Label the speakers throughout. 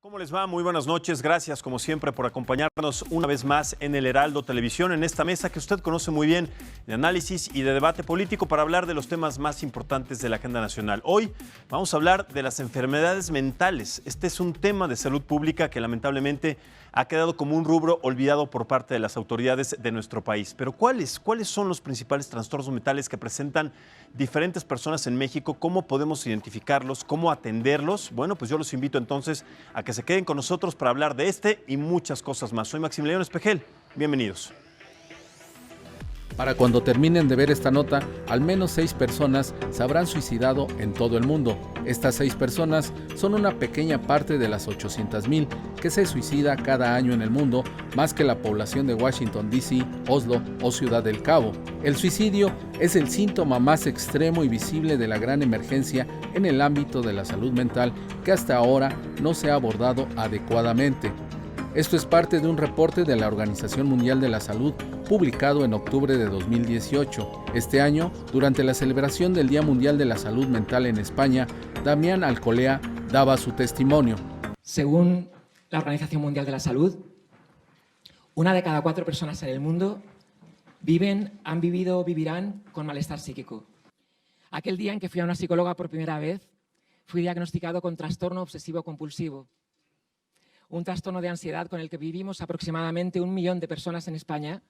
Speaker 1: ¿Cómo les va? Muy buenas noches. Gracias, como siempre, por acompañarnos una vez más en el Heraldo Televisión, en esta mesa que usted conoce muy bien, de análisis y de debate político para hablar de los temas más importantes de la agenda nacional. Hoy vamos a hablar de las enfermedades mentales. Este es un tema de salud pública que lamentablemente ha quedado como un rubro olvidado por parte de las autoridades de nuestro país. Pero ¿cuáles son los principales trastornos mentales que presentan diferentes personas en México? ¿Cómo podemos identificarlos? ¿Cómo atenderlos? Bueno, pues yo los invito entonces a que se queden con nosotros para hablar de este y muchas cosas más. Soy Maximiliano Espejel. Bienvenidos.
Speaker 2: Para cuando terminen de ver esta nota, al menos 6 personas se habrán suicidado en todo el mundo. Estas 6 personas son una pequeña parte de las 800,000 que se suicida cada año en el mundo, más que la población de Washington, D.C., Oslo o Ciudad del Cabo. El suicidio es el síntoma más extremo y visible de la gran emergencia en el ámbito de la salud mental que hasta ahora no se ha abordado adecuadamente. Esto es parte de un reporte de la Organización Mundial de la Salud publicado en octubre de 2018. Este año, durante la celebración del Día Mundial de la Salud Mental en España, Damián Alcolea daba su testimonio.
Speaker 3: Según la Organización Mundial de la Salud, 1 de cada 4 personas en el mundo han vivido o vivirán con malestar psíquico. Aquel día en que fui a una psicóloga por primera vez, fui diagnosticado con trastorno obsesivo-compulsivo. Un trastorno de ansiedad con el que vivimos aproximadamente 1 millón de personas en España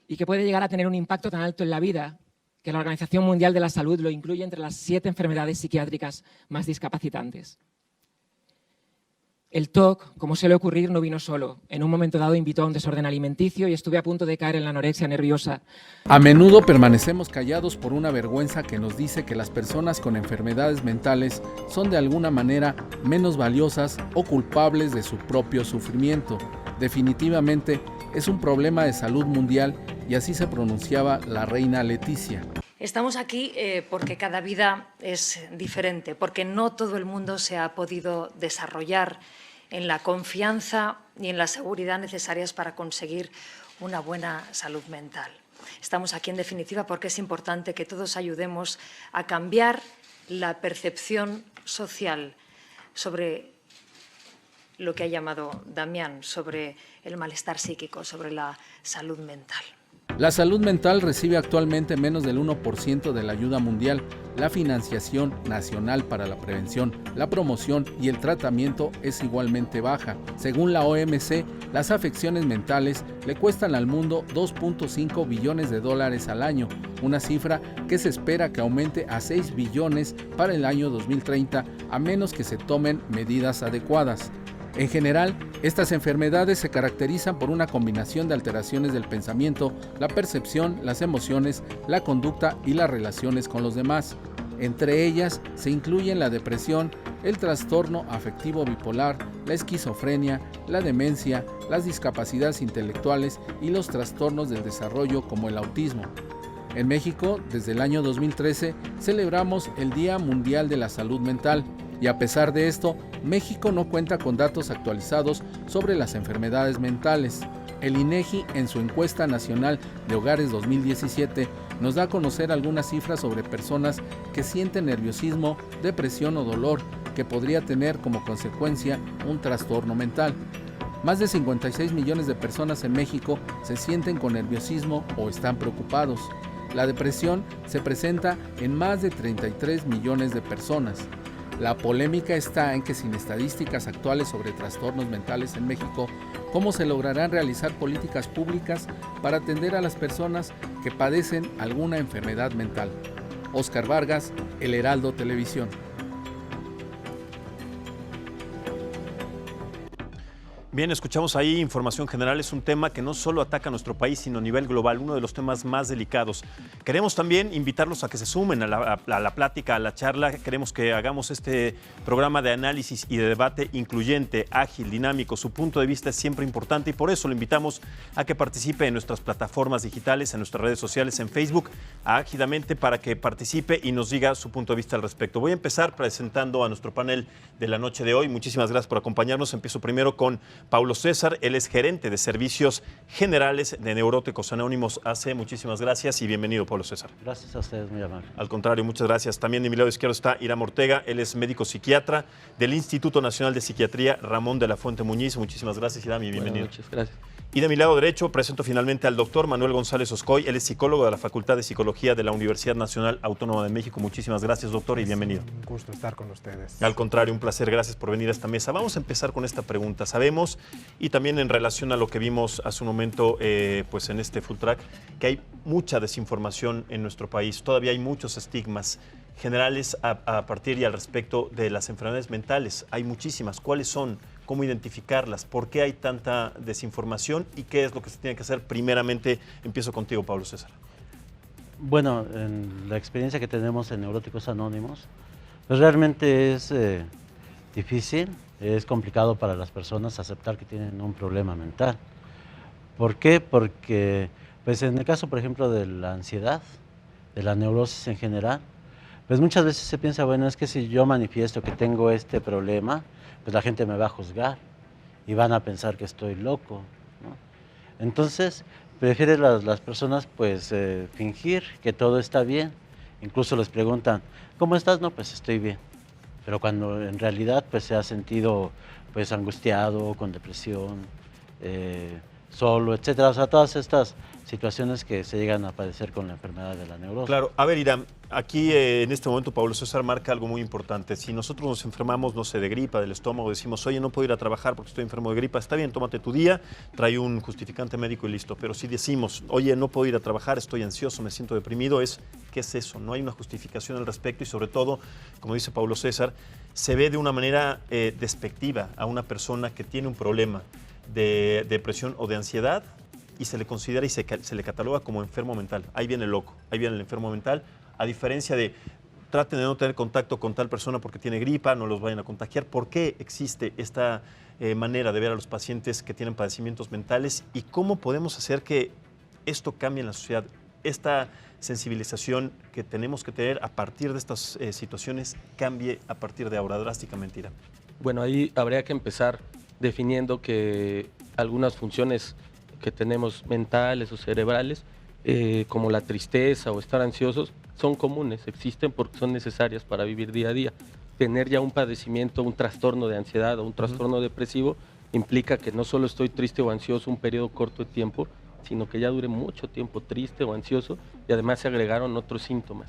Speaker 3: y que puede llegar a tener un impacto tan alto en la vida que la Organización Mundial de la Salud lo incluye entre las 7 enfermedades psiquiátricas más discapacitantes. El TOC, como suele ocurrir, no vino solo. En un momento dado invitó a un desorden alimenticio y estuve a punto de caer en la anorexia nerviosa.
Speaker 2: A menudo permanecemos callados por una vergüenza que nos dice que las personas con enfermedades mentales son de alguna manera menos valiosas o culpables de su propio sufrimiento. Definitivamente es un problema de salud mundial y así se pronunciaba la reina Leticia.
Speaker 4: Estamos aquí porque cada vida es diferente, porque no todo el mundo se ha podido desarrollar en la confianza y en la seguridad necesarias para conseguir una buena salud mental. Estamos aquí, en definitiva, porque es importante que todos ayudemos a cambiar la percepción social sobre lo que ha llamado Damián, sobre el malestar psíquico, sobre la salud mental.
Speaker 2: La salud mental recibe actualmente menos del 1% de la ayuda mundial. La financiación nacional para la prevención, la promoción y el tratamiento es igualmente baja. Según la OMC, las afecciones mentales le cuestan al mundo $2.5 billones al año, una cifra que se espera que aumente a 6 billones para el año 2030, a menos que se tomen medidas adecuadas. En general, estas enfermedades se caracterizan por una combinación de alteraciones del pensamiento, la percepción, las emociones, la conducta y las relaciones con los demás. Entre ellas se incluyen la depresión, el trastorno afectivo bipolar, la esquizofrenia, la demencia, las discapacidades intelectuales y los trastornos del desarrollo como el autismo. En México, desde el año 2013, celebramos el Día Mundial de la Salud Mental. Y a pesar de esto, México no cuenta con datos actualizados sobre las enfermedades mentales. El INEGI, en su encuesta nacional de hogares 2017, nos da a conocer algunas cifras sobre personas que sienten nerviosismo, depresión o dolor que podría tener como consecuencia un trastorno mental. Más de 56 millones de personas en México se sienten con nerviosismo o están preocupados. La depresión se presenta en más de 33 millones de personas. La polémica está en que sin estadísticas actuales sobre trastornos mentales en México, ¿cómo se lograrán realizar políticas públicas para atender a las personas que padecen alguna enfermedad mental? Óscar Vargas, El Heraldo Televisión.
Speaker 1: Bien, escuchamos ahí información general. Es un tema que no solo ataca a nuestro país, sino a nivel global, uno de los temas más delicados. Queremos también invitarlos a que se sumen a la plática, a la charla. Queremos que hagamos este programa de análisis y de debate incluyente, ágil, dinámico. Su punto de vista es siempre importante y por eso lo invitamos a que participe en nuestras plataformas digitales, en nuestras redes sociales, en Facebook, ágilmente para que participe y nos diga su punto de vista al respecto. Voy a empezar presentando a nuestro panel de la noche de hoy. Muchísimas gracias por acompañarnos. Empiezo primero con Paulo César. Él es gerente de servicios generales de Neuróticos Anónimos AC. Muchísimas gracias y bienvenido, Paulo César.
Speaker 5: Gracias a ustedes, muy amable.
Speaker 1: Al contrario, muchas gracias. También de mi lado izquierdo está Irán Ortega. Él es médico psiquiatra del Instituto Nacional de Psiquiatría Ramón de la Fuente Muñiz. Muchísimas gracias, Irán, y bienvenido.
Speaker 6: Buenas noches, gracias.
Speaker 1: Y de mi lado derecho presento finalmente al doctor Manuel González Oscoy. Él es psicólogo de la Facultad de Psicología de la Universidad Nacional Autónoma de México. Muchísimas gracias, doctor, y bienvenido.
Speaker 7: Un gusto estar con ustedes.
Speaker 1: Al contrario, un placer. Gracias por venir a esta mesa. Vamos a empezar con esta pregunta. Sabemos, y también en relación a lo que vimos hace un momento pues en este Full Track, que hay mucha desinformación en nuestro país. Todavía hay muchos estigmas generales a partir y al respecto de las enfermedades mentales. Hay muchísimas. ¿Cuáles son? ¿Cómo identificarlas? ¿Por qué hay tanta desinformación? ¿Y qué es lo que se tiene que hacer? Primeramente, empiezo contigo, Paulo César.
Speaker 5: Bueno, en la experiencia que tenemos en Neuróticos Anónimos, pues realmente es difícil, es complicado para las personas aceptar que tienen un problema mental. ¿Por qué? Porque pues en el caso, por ejemplo, de la ansiedad, de la neurosis en general, pues muchas veces se piensa, bueno, es que si yo manifiesto que tengo este problema, pues la gente me va a juzgar y van a pensar que estoy loco, ¿no? Entonces, prefieren las personas pues fingir que todo está bien. Incluso les preguntan, ¿cómo estás? No, pues estoy bien. Pero cuando en realidad pues se ha sentido pues angustiado, con depresión, solo, etcétera. O sea, todas estas situaciones que se llegan a padecer con la enfermedad de la neurosis.
Speaker 1: Claro, a ver, Irán, aquí en este momento Paulo César marca algo muy importante. Si nosotros nos enfermamos, no sé, de gripa, del estómago, decimos, oye, no puedo ir a trabajar porque estoy enfermo de gripa, está bien, tómate tu día, trae un justificante médico y listo. Pero si decimos, oye, no puedo ir a trabajar, estoy ansioso, me siento deprimido, ¿qué es eso? No hay una justificación al respecto y sobre todo, como dice Paulo César, se ve de una manera despectiva a una persona que tiene un problema de depresión o de ansiedad y se le considera y se le cataloga como enfermo mental. Ahí viene el loco, ahí viene el enfermo mental, a diferencia de traten de no tener contacto con tal persona porque tiene gripa, no los vayan a contagiar. ¿Por qué existe esta manera de ver a los pacientes que tienen padecimientos mentales y cómo podemos hacer que esto cambie en la sociedad? Esta sensibilización que tenemos que tener a partir de estas situaciones cambie a partir de ahora drásticamente, Irán.
Speaker 6: Bueno, ahí habría que empezar definiendo que algunas funciones que tenemos mentales o cerebrales, como la tristeza o estar ansiosos, son comunes, existen porque son necesarias para vivir día a día. Tener ya un padecimiento, un trastorno de ansiedad o un trastorno depresivo implica que no solo estoy triste o ansioso un periodo corto de tiempo, sino que ya dure mucho tiempo triste o ansioso y además se agregaron otros síntomas.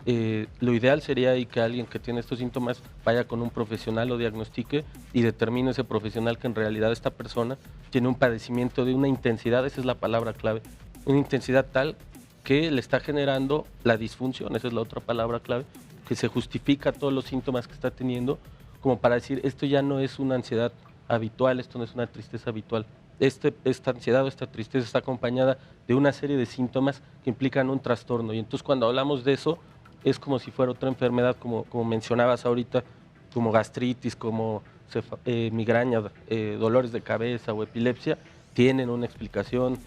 Speaker 6: Lo ideal sería ahí que alguien que tiene estos síntomas vaya con un profesional, lo diagnostique y determine ese profesional que en realidad esta persona tiene un padecimiento de una intensidad, esa es la palabra clave, una intensidad tal que le está generando la disfunción, esa es la otra palabra clave, que se justifica todos los síntomas que está teniendo como para decir esto ya no es una ansiedad habitual, esto no es una tristeza habitual. Esta ansiedad o esta tristeza está acompañada de una serie de síntomas que implican un trastorno y entonces cuando hablamos de eso es como si fuera otra enfermedad, como mencionabas ahorita, como gastritis, como migraña, dolores de cabeza o epilepsia, tienen una explicación,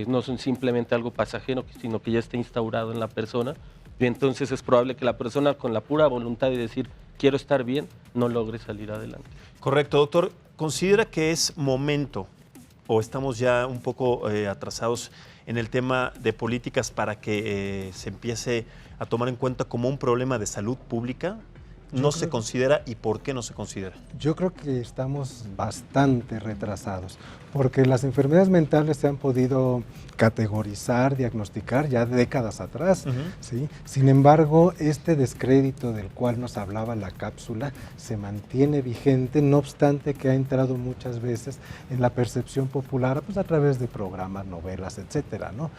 Speaker 6: no son simplemente algo pasajero, sino que ya está instaurado en la persona y entonces es probable que la persona con la pura voluntad de decir quiero estar bien, no logre salir adelante.
Speaker 1: Correcto, doctor. ¿Considera que es momento o estamos ya un poco atrasados en el tema de políticas para que se empiece a tomar en cuenta como un problema de salud pública? ¿No se considera y por qué no se considera?
Speaker 7: Yo creo que estamos bastante retrasados, porque las enfermedades mentales se han podido categorizar, diagnosticar ya décadas atrás, ¿sí? Sin embargo, este descrédito del cual nos hablaba la cápsula se mantiene vigente, no obstante que ha entrado muchas veces en la percepción popular pues, a través de programas, novelas, etcétera, ¿no?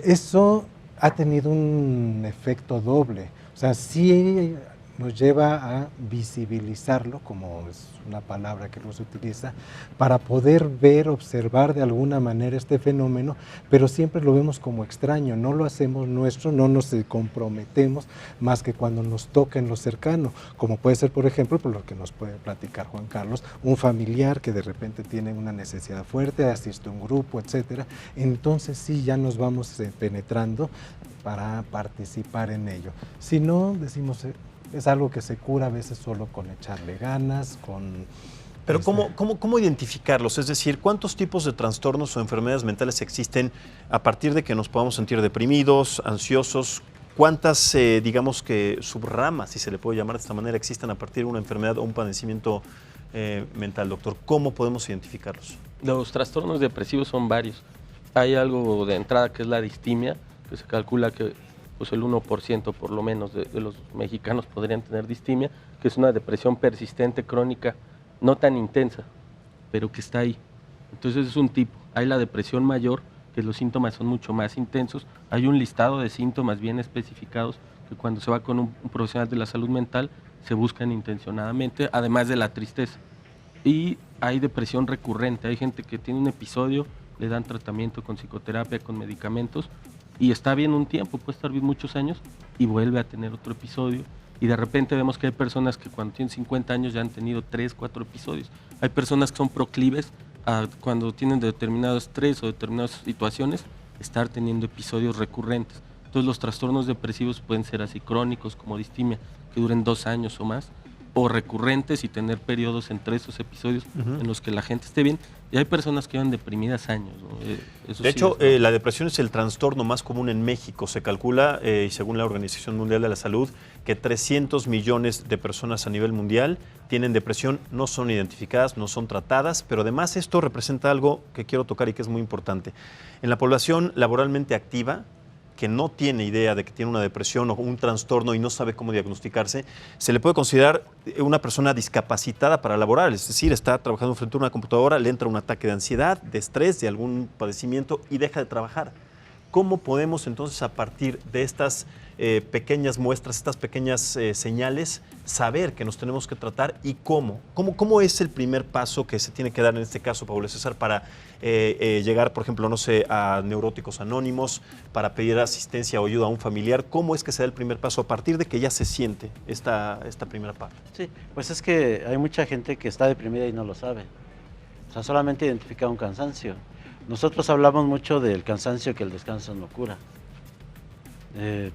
Speaker 7: Eso ha tenido un efecto doble, o sea, sí nos lleva a visibilizarlo, como es una palabra que no se utiliza, para poder ver, observar de alguna manera este fenómeno, pero siempre lo vemos como extraño, no lo hacemos nuestro, no nos comprometemos más que cuando nos toca en lo cercano, como puede ser, por ejemplo, por lo que nos puede platicar Juan Carlos, un familiar que de repente tiene una necesidad fuerte, asiste a un grupo, etcétera, entonces sí ya nos vamos penetrando para participar en ello. Si no, decimos... es algo que se cura a veces solo con echarle ganas, con
Speaker 1: Pero ¿cómo identificarlos? Es decir, ¿cuántos tipos de trastornos o enfermedades mentales existen a partir de que nos podamos sentir deprimidos, ansiosos? ¿Cuántas, digamos que subramas, si se le puede llamar de esta manera, existen a partir de una enfermedad o un padecimiento mental, doctor? ¿Cómo podemos identificarlos?
Speaker 6: Los trastornos depresivos son varios. Hay algo de entrada que es la distimia, que se calcula que pues, el 1% por lo menos de los mexicanos podrían tener distimia, que es una depresión persistente, crónica, no tan intensa, pero que está ahí. Entonces es un tipo. Hay la depresión mayor, que los síntomas son mucho más intensos. Hay un listado de síntomas bien especificados que cuando se va con un profesional de la salud mental se buscan intencionadamente, además de la tristeza. Y hay depresión recurrente. Hay gente que tiene un episodio, le dan tratamiento con psicoterapia, con medicamentos, y está bien un tiempo, puede estar bien muchos años, y vuelve a tener otro episodio. Y de repente vemos que hay personas que cuando tienen 50 años ya han tenido 3, 4 episodios. Hay personas que son proclives a cuando tienen determinados estrés o determinadas situaciones, estar teniendo episodios recurrentes. Entonces los trastornos depresivos pueden ser así crónicos como distimia, que duren 2 años o más, o recurrentes y tener periodos entre esos episodios en los que la gente esté bien. Y hay personas que llevan deprimidas años, ¿no? Eso
Speaker 1: de
Speaker 6: sí
Speaker 1: hecho, la depresión es el trastorno más común en México. Se calcula, y según la Organización Mundial de la Salud, que 300 millones de personas a nivel mundial tienen depresión, no son identificadas, no son tratadas, pero además esto representa algo que quiero tocar y que es muy importante. En la población laboralmente activa, que no tiene idea de que tiene una depresión o un trastorno y no sabe cómo diagnosticarse, se le puede considerar una persona discapacitada para laborar, es decir, está trabajando frente a una computadora, le entra un ataque de ansiedad, de estrés, de algún padecimiento y deja de trabajar. ¿Cómo podemos entonces a partir de estas pequeñas muestras, estas pequeñas señales, saber que nos tenemos que tratar y cómo? ¿Cómo es el primer paso que se tiene que dar en este caso, Pablo César, para llegar, por ejemplo, no sé, a Neuróticos Anónimos, para pedir asistencia o ayuda a un familiar? ¿Cómo es que se da el primer paso a partir de que ya se siente esta primera parte?
Speaker 5: Sí, pues es que hay mucha gente que está deprimida y no lo sabe. O sea, solamente identifica un cansancio. Nosotros hablamos mucho del cansancio, que el descanso no cura.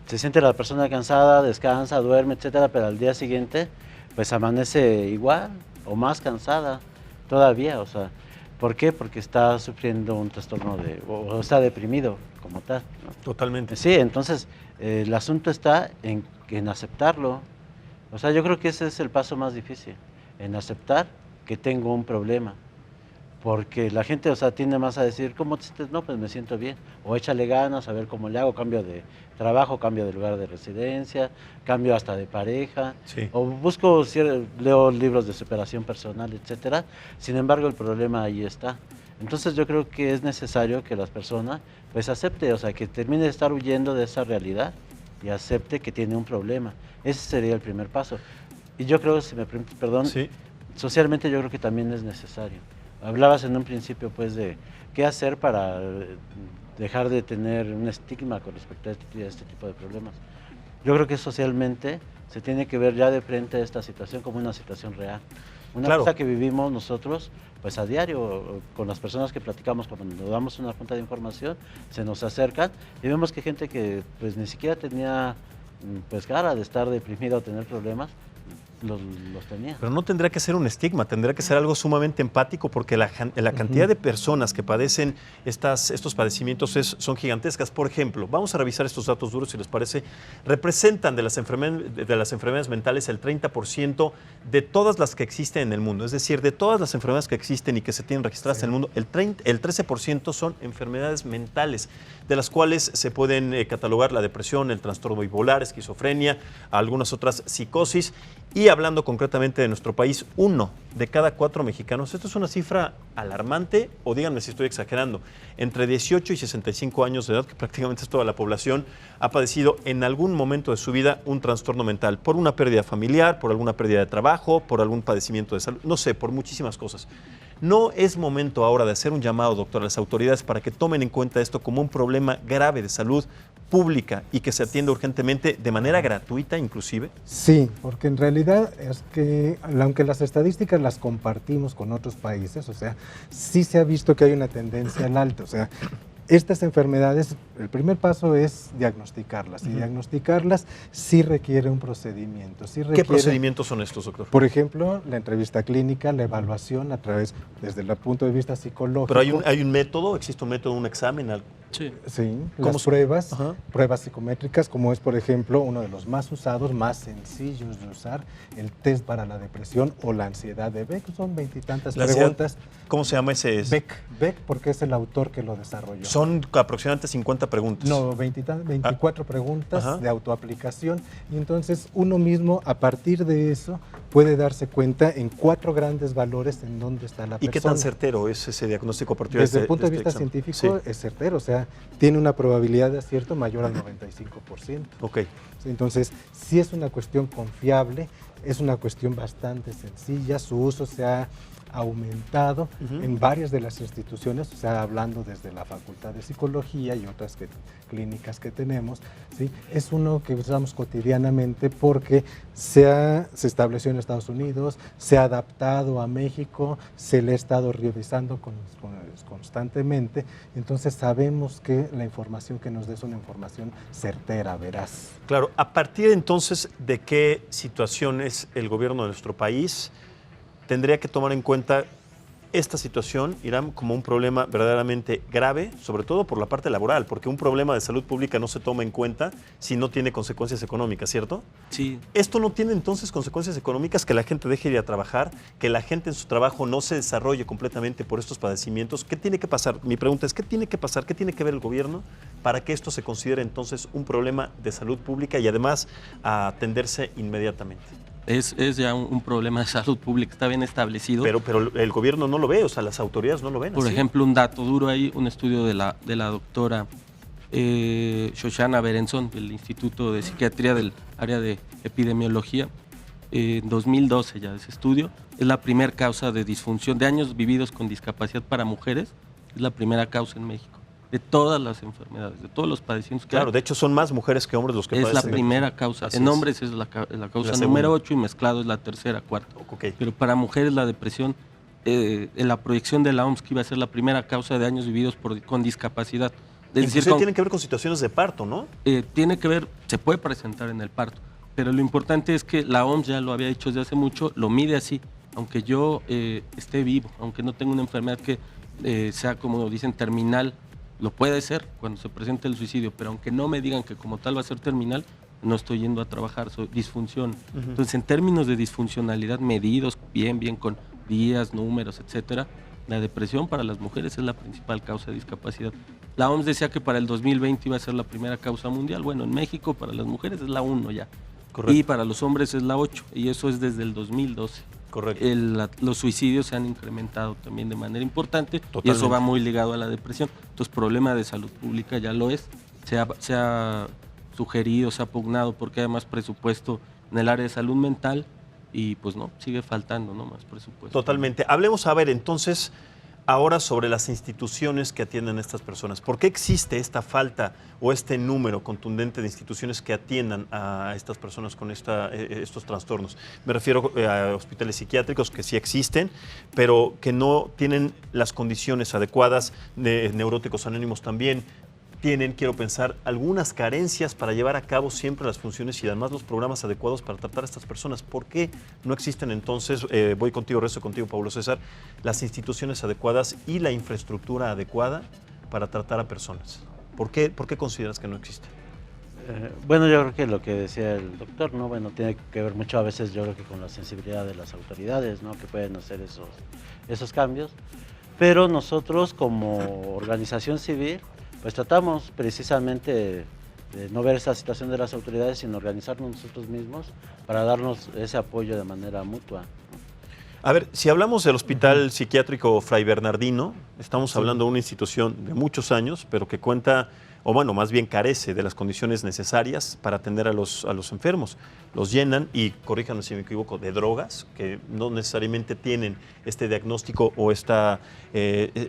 Speaker 5: Se siente la persona cansada, descansa, duerme, etcétera, pero al día siguiente pues amanece igual o más cansada todavía. O sea, ¿por qué? Porque está sufriendo un trastorno o está deprimido como tal, ¿no?
Speaker 1: Totalmente.
Speaker 5: Sí, entonces el asunto está en aceptarlo. O sea, yo creo que ese es el paso más difícil, en aceptar que tengo un problema. Porque la gente, o sea, tiende más a decir, ¿cómo te sientes? No, pues me siento bien. O échale ganas, a ver cómo le hago, cambio de trabajo, cambio de lugar de residencia, cambio hasta de pareja.
Speaker 1: Sí.
Speaker 5: O leo libros de superación personal, etcétera. Sin embargo, el problema ahí está. Entonces yo creo que es necesario que las personas, pues acepte, o sea, que termine de estar huyendo de esa realidad y acepte que tiene un problema. Ese sería el primer paso. Y yo creo, si me permite, perdón, sí, socialmente yo creo que también es necesario. Hablabas en un principio, pues, de qué hacer para dejar de tener un estigma con respecto a este tipo de problemas. Yo creo que socialmente se tiene que ver ya de frente a esta situación como una situación real. Una cosa que vivimos nosotros, pues a diario, con las personas que platicamos, cuando nos damos una junta de información, se nos acercan y vemos que gente que pues ni siquiera tenía pues cara de estar deprimida o tener problemas, los tenía.
Speaker 1: Pero no tendría que ser un estigma, tendría que ser algo sumamente empático, porque la cantidad de personas que padecen estos padecimientos son gigantescas. Por ejemplo, vamos a revisar estos datos duros, si les parece. Representan de las enfermedades mentales el 30% de todas las que existen en el mundo. Es decir, de todas las enfermedades que existen y que se tienen registradas en el mundo, el 13% son enfermedades mentales, de las cuales se pueden catalogar la depresión, el trastorno bipolar, esquizofrenia, algunas otras psicosis. Y hablando concretamente de nuestro país, 1 de cada 4 mexicanos, esto es una cifra alarmante, o díganme si estoy exagerando, entre 18 y 65 años de edad, que prácticamente es toda la población, ha padecido en algún momento de su vida un trastorno mental, por una pérdida familiar, por alguna pérdida de trabajo, por algún padecimiento de salud, no sé, por muchísimas cosas. ¿No es momento ahora de hacer un llamado, doctor, a las autoridades para que tomen en cuenta esto como un problema grave de salud pública y que se atienda urgentemente de manera gratuita inclusive?
Speaker 7: Sí, porque en realidad es que, aunque las estadísticas las compartimos con otros países, o sea, sí se ha visto que hay una tendencia al alto, o sea, Estas enfermedades, el primer paso es diagnosticarlas, y diagnosticarlas sí requiere un procedimiento.
Speaker 1: ¿Qué procedimientos son estos, doctor?
Speaker 7: Por ejemplo, la entrevista clínica, la evaluación a través, desde el punto de vista psicológico.
Speaker 1: ¿Pero hay un método? ¿Existe un método, un examen?
Speaker 6: Sí.
Speaker 7: Sí, las pruebas, pruebas psicométricas, como es, por ejemplo, uno de los más usados, más sencillos de usar, el test para la depresión o la ansiedad de Beck. Son 20 y tantas preguntas.
Speaker 1: ¿Cómo se llama ese?
Speaker 7: Beck, porque es el autor que lo desarrolló.
Speaker 1: Son aproximadamente 50 preguntas.
Speaker 7: No, 24 preguntas de autoaplicación. Y entonces uno mismo, a partir de eso, puede darse cuenta en 4 grandes valores en dónde está la persona.
Speaker 1: ¿Y qué tan certero es ese diagnóstico a partir
Speaker 7: Desde
Speaker 1: de
Speaker 7: el punto de vista
Speaker 1: examen?
Speaker 7: científico es certero, o sea, tiene una probabilidad de acierto mayor al 95%.
Speaker 1: Ok.
Speaker 7: Entonces, sí es una cuestión confiable, es una cuestión bastante sencilla, su uso se ha aumentado en varias de las instituciones, o sea, hablando desde la Facultad de Psicología y otras clínicas que tenemos, ¿sí? Es uno que usamos cotidianamente porque se estableció en Estados Unidos, se ha adaptado a México, se le ha estado revisando constantemente, entonces sabemos que la información que nos dé es una información certera, veraz.
Speaker 1: Claro, a partir entonces de qué situaciones el gobierno de nuestro país tendría que tomar en cuenta esta situación, Irán, como un problema verdaderamente grave, sobre todo por la parte laboral, porque un problema de salud pública no se toma en cuenta si no tiene consecuencias económicas, ¿cierto?
Speaker 6: Sí.
Speaker 1: ¿Esto no tiene entonces consecuencias económicas, que la gente deje de ir a trabajar, que la gente en su trabajo no se desarrolle completamente por estos padecimientos? ¿Qué tiene que pasar? Mi pregunta es, ¿qué tiene que pasar? ¿Qué tiene que ver el gobierno para que esto se considere entonces un problema de salud pública y además a atenderse inmediatamente?
Speaker 6: Es ya un problema de salud pública, está bien establecido.
Speaker 1: Pero el gobierno no lo ve, o sea, las autoridades no lo ven.
Speaker 6: Por
Speaker 1: así.
Speaker 6: ejemplo, un dato duro ahí, un estudio de la doctora Shoshana Berenson, del Instituto de Psiquiatría del área de epidemiología, en 2012 ya ese estudio, es la primera causa de disfunción de años vividos con discapacidad para mujeres, es la primera causa en México, de todas las enfermedades, de todos los padecimientos que
Speaker 1: Claro,
Speaker 6: hay.
Speaker 1: de hecho son más mujeres que hombres los que
Speaker 6: Es
Speaker 1: padecen.
Speaker 6: la primera causa, en hombres es la causa número 8 y mezclado es la tercera, cuarta.
Speaker 1: Okay.
Speaker 6: Pero para mujeres la depresión, en la proyección de la OMS, que iba a ser la primera causa de años vividos con discapacidad. Es decir,
Speaker 1: tienen que ver con situaciones de parto, ¿no?
Speaker 6: Tiene que ver, se puede presentar en el parto, pero lo importante es que la OMS ya lo había dicho desde hace mucho, lo mide así, aunque yo esté vivo, aunque no tenga una enfermedad que sea, como dicen, terminal, lo puede ser cuando se presente el suicidio, pero aunque no me digan que como tal va a ser terminal, no estoy yendo a trabajar, soy disfunción. Entonces, en términos de disfuncionalidad medidos bien con días, números, etcétera, la depresión para las mujeres es la principal causa de discapacidad. La OMS decía que para el 2020 iba a ser la primera causa mundial. Bueno, en México para las mujeres es la 1 ya. Correcto. Y para los hombres es la 8, y eso es desde el 2012.
Speaker 1: Correcto.
Speaker 6: Los suicidios se han incrementado también de manera importante.
Speaker 1: Totalmente.
Speaker 6: Y eso va muy ligado a la depresión. Entonces, problema de salud pública ya lo es. Se ha sugerido, se ha pugnado porque hay más presupuesto en el área de salud mental y pues no, sigue faltando, ¿no? Más presupuesto.
Speaker 1: Totalmente. Hablemos, a ver, entonces, ahora sobre las instituciones que atienden a estas personas. ¿Por qué existe esta falta o este número contundente de instituciones que atiendan a estas personas con estos trastornos? Me refiero a hospitales psiquiátricos que sí existen, pero que no tienen las condiciones adecuadas, de neuróticos anónimos también. Tienen, quiero pensar, algunas carencias para llevar a cabo siempre las funciones y además los programas adecuados para tratar a estas personas. ¿Por qué no existen entonces, voy contigo, rezo contigo, Pablo César, las instituciones adecuadas y la infraestructura adecuada para tratar a personas? ¿Por qué consideras que no existe?
Speaker 5: Bueno, yo creo que lo que decía el doctor, ¿no? Bueno, tiene que ver mucho a veces, yo creo que con la sensibilidad de las autoridades, ¿no? Que pueden hacer esos cambios. Pero nosotros como organización civil, pues tratamos precisamente de no ver esa situación de las autoridades, sino organizarnos nosotros mismos para darnos ese apoyo de manera mutua.
Speaker 1: A ver, si hablamos del Hospital Psiquiátrico Fray Bernardino, estamos hablando de una institución de muchos años, pero que cuenta, o bueno, más bien carece de las condiciones necesarias para atender a los enfermos. Los llenan, y corríjanme si me equivoco, de drogas, que no necesariamente tienen este diagnóstico o esta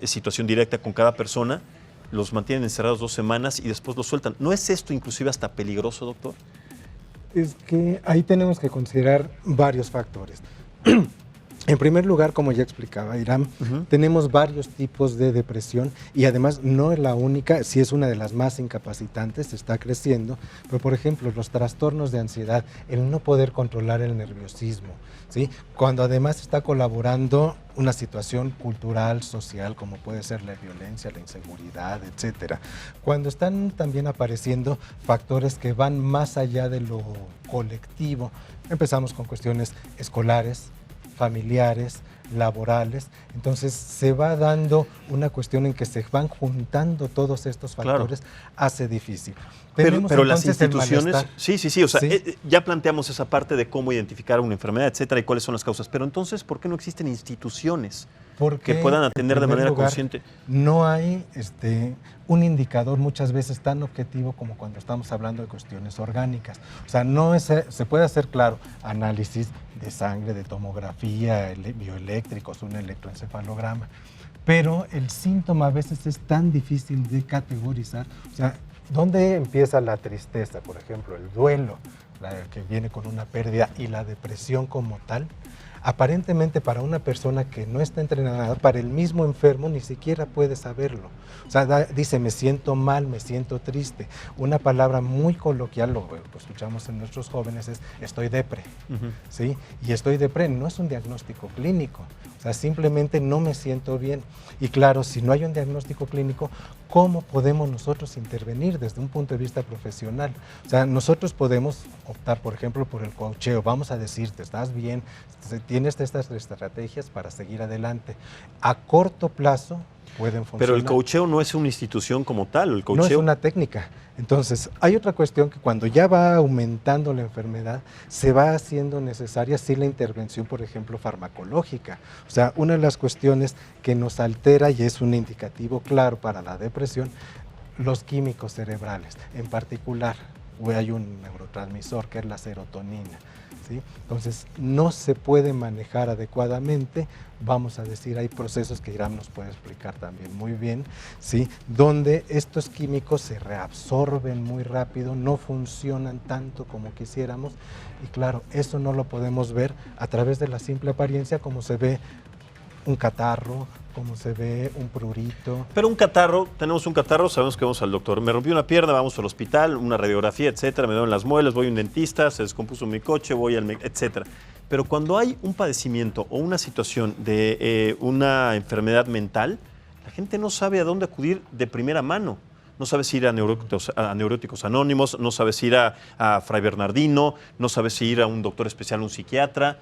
Speaker 1: situación directa con cada persona. Los mantienen encerrados 2 semanas y después los sueltan. ¿No es esto inclusive hasta peligroso, doctor?
Speaker 7: Es que ahí tenemos que considerar varios factores. En primer lugar, como ya explicaba Iram, tenemos varios tipos de depresión y además no es la única, sí es una de las más incapacitantes, está creciendo, pero por ejemplo los trastornos de ansiedad, el no poder controlar el nerviosismo, ¿sí? Cuando además está colaborando una situación cultural, social, como puede ser la violencia, la inseguridad, etcétera. Cuando están también apareciendo factores que van más allá de lo colectivo, empezamos con cuestiones escolares, familiares, laborales, entonces se va dando una cuestión en que se van juntando todos estos factores, hace difícil.
Speaker 1: Pero las instituciones, sí, o sea, ya planteamos esa parte de cómo identificar una enfermedad, etcétera, y cuáles son las causas, pero entonces, ¿por qué no existen instituciones que puedan atender de manera consciente?
Speaker 7: No hay un indicador muchas veces tan objetivo como cuando estamos hablando de cuestiones orgánicas. O sea, no es, se puede hacer, claro, análisis de sangre, de tomografía, bioeléctricos, un electroencefalograma, pero el síntoma a veces es tan difícil de categorizar. O sea, ¿dónde empieza la tristeza, por ejemplo, el duelo, que viene con una pérdida, y la depresión como tal? Aparentemente para una persona que no está entrenada, para el mismo enfermo ni siquiera puede saberlo. O sea, dice, me siento mal, me siento triste. Una palabra muy coloquial, lo escuchamos en nuestros jóvenes, es estoy depre. ¿Sí? Y estoy depre no es un diagnóstico clínico. O sea, simplemente no me siento bien. Y claro, si no hay un diagnóstico clínico, ¿cómo podemos nosotros intervenir desde un punto de vista profesional? O sea, nosotros podemos optar, por ejemplo, por el coacheo. Vamos a decirte, estás bien, tienes estas estrategias para seguir adelante. A corto plazo pueden funcionar.
Speaker 1: Pero el coacheo no es una institución como tal. El coacheo
Speaker 7: no es una técnica. Entonces, hay otra cuestión que cuando ya va aumentando la enfermedad, se va haciendo necesaria sí la intervención, por ejemplo, farmacológica. O sea, una de las cuestiones que nos altera y es un indicativo claro para la depresión, los químicos cerebrales. En particular, hay un neurotransmisor que es la serotonina. ¿Sí? Entonces, no se puede manejar adecuadamente, vamos a decir, hay procesos que Iram nos puede explicar también muy bien, ¿sí? Donde estos químicos se reabsorben muy rápido, no funcionan tanto como quisiéramos, y claro, eso no lo podemos ver a través de la simple apariencia como se ve un catarro, como se ve un prurito.
Speaker 1: Pero un catarro, tenemos un catarro, sabemos que vamos al doctor. Me rompí una pierna, vamos al hospital, una radiografía, etcétera, me duelen las muelas, voy a un dentista, se descompuso mi coche, voy al etcétera. Pero cuando hay un padecimiento o una situación de una enfermedad mental, la gente no sabe a dónde acudir de primera mano. No sabe si ir a Neuróticos Anónimos, no sabe si ir a Fray Bernardino, no sabe si ir a un doctor especial, un psiquiatra.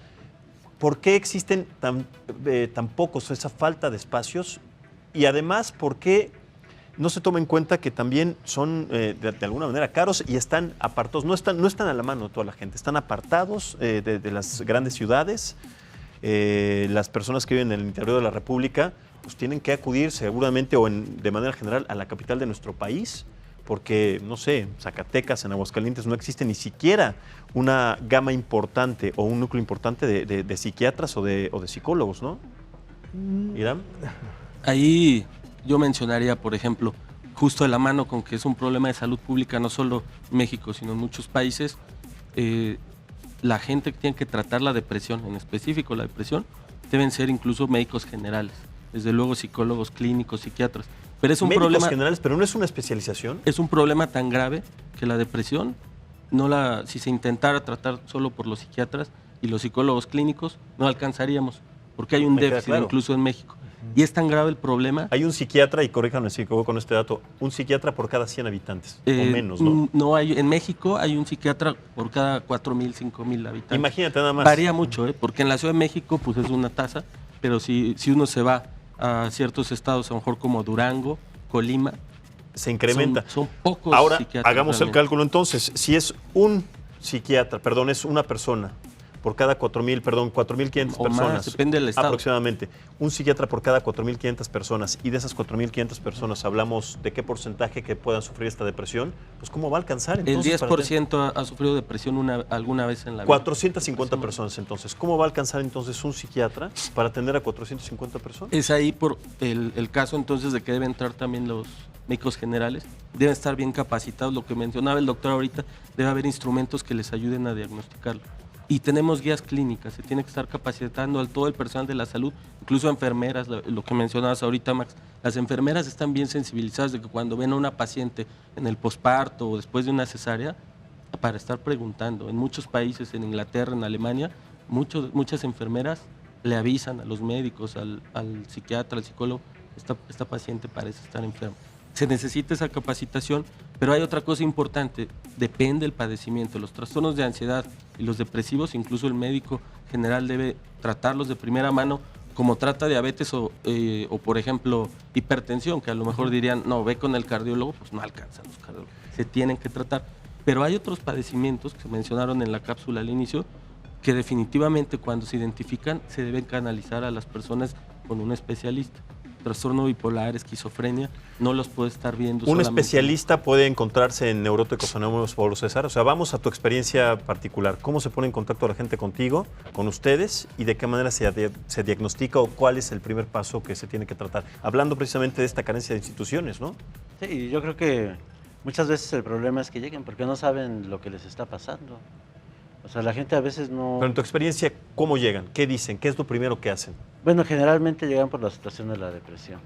Speaker 1: ¿Por qué existen tan pocos, esa falta de espacios? Y además, ¿por qué no se toma en cuenta que también son de alguna manera caros y están apartados? No están a la mano de toda la gente, están apartados de las grandes ciudades. Las personas que viven en el interior de la República pues tienen que acudir seguramente o de manera general a la capital de nuestro país, porque, no sé, en Zacatecas, en Aguascalientes, no existe ni siquiera una gama importante o un núcleo importante de psiquiatras o de psicólogos, ¿no? ¿Iram?
Speaker 6: Ahí yo mencionaría, por ejemplo, justo de la mano con que es un problema de salud pública, no solo en México, sino en muchos países, la gente que tiene que tratar la depresión, en específico la depresión, deben ser incluso médicos generales, desde luego psicólogos clínicos, psiquiatras. Pero es un
Speaker 1: médicos
Speaker 6: problema
Speaker 1: generales, pero no es una especialización.
Speaker 6: Es un problema tan grave que la depresión, si se intentara tratar solo por los psiquiatras y los psicólogos clínicos, no alcanzaríamos, porque hay un déficit incluso en México. Y es tan grave el problema.
Speaker 1: Hay un psiquiatra, y corríjanme si equivoco con este dato, un psiquiatra por cada 100 habitantes, o menos, ¿no?
Speaker 6: No hay, en México hay un psiquiatra por cada 4,000, 5,000 habitantes.
Speaker 1: Imagínate nada más.
Speaker 6: Varía mucho, porque en la Ciudad de México pues es una tasa, pero si uno se va a ciertos estados, a lo mejor como Durango, Colima,
Speaker 1: se incrementa.
Speaker 6: Son pocos.
Speaker 1: Ahora,
Speaker 6: psiquiatras.
Speaker 1: hagamos el cálculo entonces. Si es un psiquiatra, es una persona por cada 4,500 personas.
Speaker 6: Más, depende del estado.
Speaker 1: Aproximadamente. Un psiquiatra por cada 4,500 personas. Y de esas 4,500 personas hablamos de qué porcentaje que puedan sufrir esta depresión. Pues, ¿cómo va a alcanzar entonces?
Speaker 6: El 10% ha sufrido depresión alguna vez en la vida.
Speaker 1: 450 personas entonces. ¿Cómo va a alcanzar entonces un psiquiatra para atender a 450 personas?
Speaker 6: Es ahí por el caso entonces de que deben entrar también los médicos generales. Deben estar bien capacitados. Lo que mencionaba el doctor ahorita, debe haber instrumentos que les ayuden a diagnosticarlo. Y tenemos guías clínicas, se tiene que estar capacitando a todo el personal de la salud, incluso enfermeras, lo que mencionabas ahorita, Max. Las enfermeras están bien sensibilizadas de que cuando ven a una paciente en el posparto o después de una cesárea, para estar preguntando. En muchos países, en Inglaterra, en Alemania, muchas enfermeras le avisan a los médicos, al psiquiatra, al psicólogo, esta paciente parece estar enferma. Se necesita esa capacitación, pero hay otra cosa importante, depende del padecimiento. Los trastornos de ansiedad y los depresivos, incluso el médico general debe tratarlos de primera mano, como trata diabetes o por ejemplo, hipertensión, que a lo mejor dirían, no, ve con el cardiólogo, pues no alcanzan los cardiólogos, se tienen que tratar. Pero hay otros padecimientos que se mencionaron en la cápsula al inicio, que definitivamente cuando se identifican se deben canalizar a las personas con un especialista. Trastorno bipolar, esquizofrenia, no los puede estar viendo.
Speaker 1: ¿Un especialista puede encontrarse en Neuróticos Anónimos, Pablo César? O sea, vamos a tu experiencia particular. ¿Cómo se pone en contacto la gente contigo, con ustedes, y de qué manera se diagnostica o cuál es el primer paso que se tiene que tratar? Hablando precisamente de esta carencia de instituciones, ¿no?
Speaker 5: Sí, yo creo que muchas veces el problema es que lleguen porque no saben lo que les está pasando. O sea, la gente a veces no...
Speaker 1: Pero en tu experiencia, ¿cómo llegan? ¿Qué dicen? ¿Qué es lo primero que hacen?
Speaker 5: Bueno, generalmente llegan por la situación de la depresión,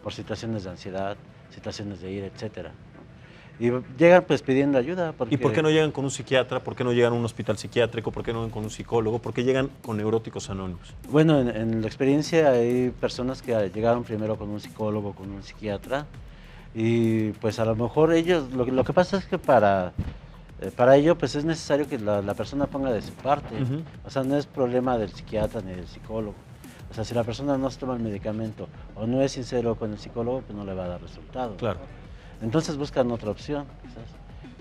Speaker 5: por situaciones de ansiedad, situaciones de ira, etcétera, ¿no? Y llegan pues pidiendo ayuda.
Speaker 1: ¿Y por qué no llegan con un psiquiatra? ¿Por qué no llegan a un hospital psiquiátrico? ¿Por qué no llegan con un psicólogo? ¿Por qué llegan con Neuróticos Anónimos?
Speaker 5: Bueno, en la experiencia hay personas que llegaron primero con un psicólogo, con un psiquiatra, y pues a lo mejor ellos, lo que pasa es que para ello pues es necesario que la persona ponga de su parte. O sea, no es problema del psiquiatra ni del psicólogo. O sea, si la persona no se toma el medicamento o no es sincero con el psicólogo, pues no le va a dar resultado.
Speaker 1: Claro.
Speaker 5: Entonces buscan otra opción, quizás.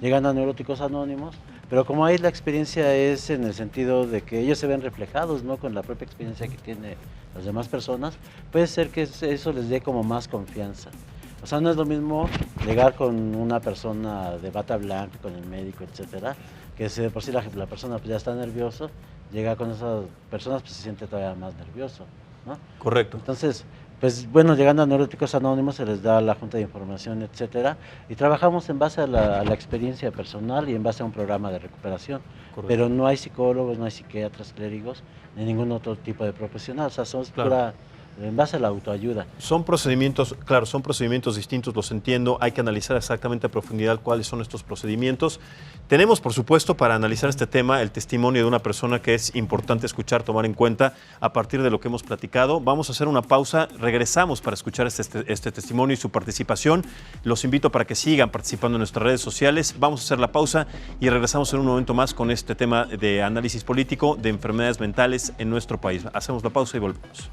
Speaker 5: Llegan a Neuróticos Anónimos, pero como ahí la experiencia es en el sentido de que ellos se ven reflejados, ¿no?, con la propia experiencia que tienen las demás personas, puede ser que eso les dé como más confianza. O sea, no es lo mismo llegar con una persona de bata blanca, con el médico, etcétera, que si de por sí la persona pues ya está nervioso, llega con esas personas pues se siente todavía más nervioso, ¿no?
Speaker 1: Correcto.
Speaker 5: Entonces, pues bueno, llegando a Neuróticos Anónimos se les da la junta de información, etcétera, y trabajamos en base a la experiencia personal y en base a un programa de recuperación. Correcto. Pero no hay psicólogos, no hay psiquiatras, clérigos, ni ningún otro tipo de profesional, o sea, somos pura... en base a la autoayuda.
Speaker 1: Son procedimientos, claro, son procedimientos distintos, los entiendo, hay que analizar exactamente a profundidad cuáles son estos procedimientos. Tenemos, por supuesto, para analizar este tema, el testimonio de una persona que es importante escuchar, tomar en cuenta a partir de lo que hemos platicado. Vamos a hacer una pausa, regresamos para escuchar este testimonio y su participación. Los invito para que sigan participando en nuestras redes sociales. Vamos a hacer la pausa y regresamos en un momento más con este tema de análisis político de enfermedades mentales en nuestro país. Hacemos la pausa y volvemos.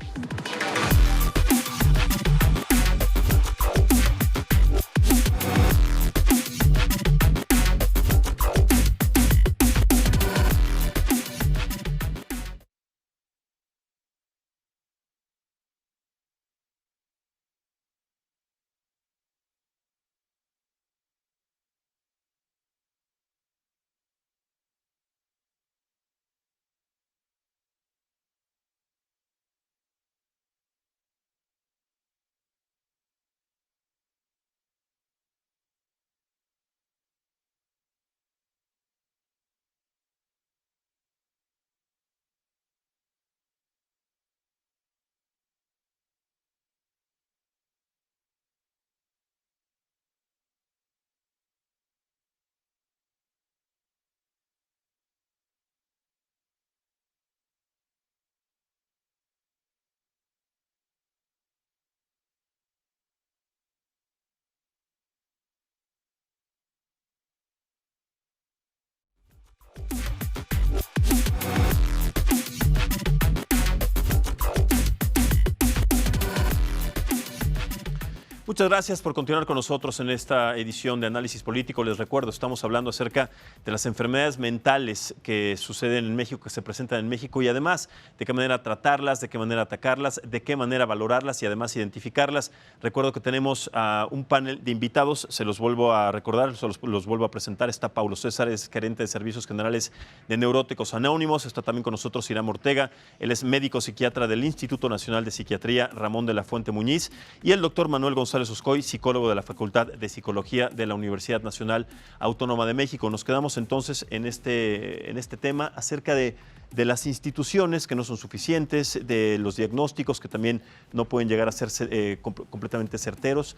Speaker 1: Muchas gracias por continuar con nosotros en esta edición de Análisis Político. Les recuerdo, estamos hablando acerca de las enfermedades mentales que suceden en México, que se presentan en México, y además de qué manera tratarlas, de qué manera atacarlas, de qué manera valorarlas y además identificarlas. Recuerdo que tenemos un panel de invitados, se los vuelvo a recordar, los vuelvo a presentar. Está Pablo César, es gerente de Servicios Generales de Neuróticos Anónimos. Está también con nosotros Irán Ortega, él es médico psiquiatra del Instituto Nacional de Psiquiatría Ramón de la Fuente Muñiz, y el doctor Manuel González González Oscoy, psicólogo de la Facultad de Psicología de la Universidad Nacional Autónoma de México. Nos quedamos entonces en este tema acerca de las instituciones que no son suficientes, de los diagnósticos que también no pueden llegar a ser completamente certeros.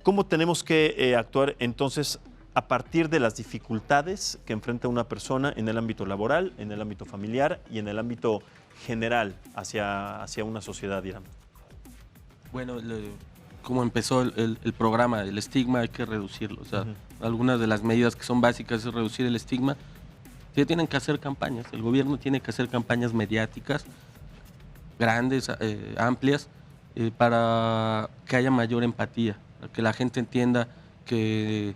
Speaker 1: ¿Cómo tenemos que actuar entonces a partir de las dificultades que enfrenta una persona en el ámbito laboral, en el ámbito familiar y en el ámbito general hacia una sociedad, Irán?
Speaker 6: Bueno, como empezó el programa, el estigma hay que reducirlo. O sea, algunas de las medidas que son básicas es reducir el estigma. Se tienen que hacer campañas, el gobierno tiene que hacer campañas mediáticas, grandes, amplias, para que haya mayor empatía, para que la gente entienda que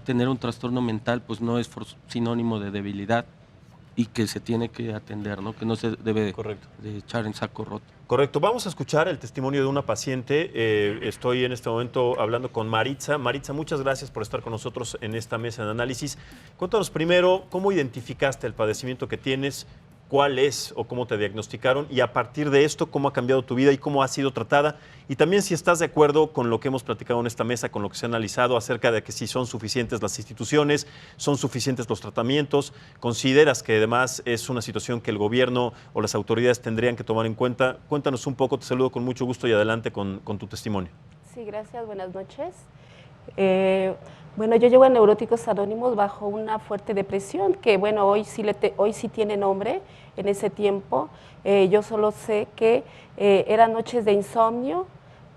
Speaker 6: tener un trastorno mental pues no es sinónimo de debilidad y que se tiene que atender, ¿no? Que no se debe de echar en saco roto.
Speaker 1: Correcto. Vamos a escuchar el testimonio de una paciente. Estoy en este momento hablando con Maritza. Maritza, muchas gracias por estar con nosotros en esta mesa de análisis. Cuéntanos primero cómo identificaste el padecimiento que tienes, cuál es o cómo te diagnosticaron y a partir de esto, cómo ha cambiado tu vida y cómo ha sido tratada. Y también si estás de acuerdo con lo que hemos platicado en esta mesa, con lo que se ha analizado acerca de que si son suficientes las instituciones, son suficientes los tratamientos, consideras que además es una situación que el gobierno o las autoridades tendrían que tomar en cuenta. Cuéntanos un poco, te saludo con mucho gusto y adelante con tu testimonio.
Speaker 8: Sí, gracias, buenas noches. Bueno, yo llevo a Neuróticos Anónimos bajo una fuerte depresión, que bueno, hoy sí tiene nombre. En ese tiempo yo solo sé que eran noches de insomnio,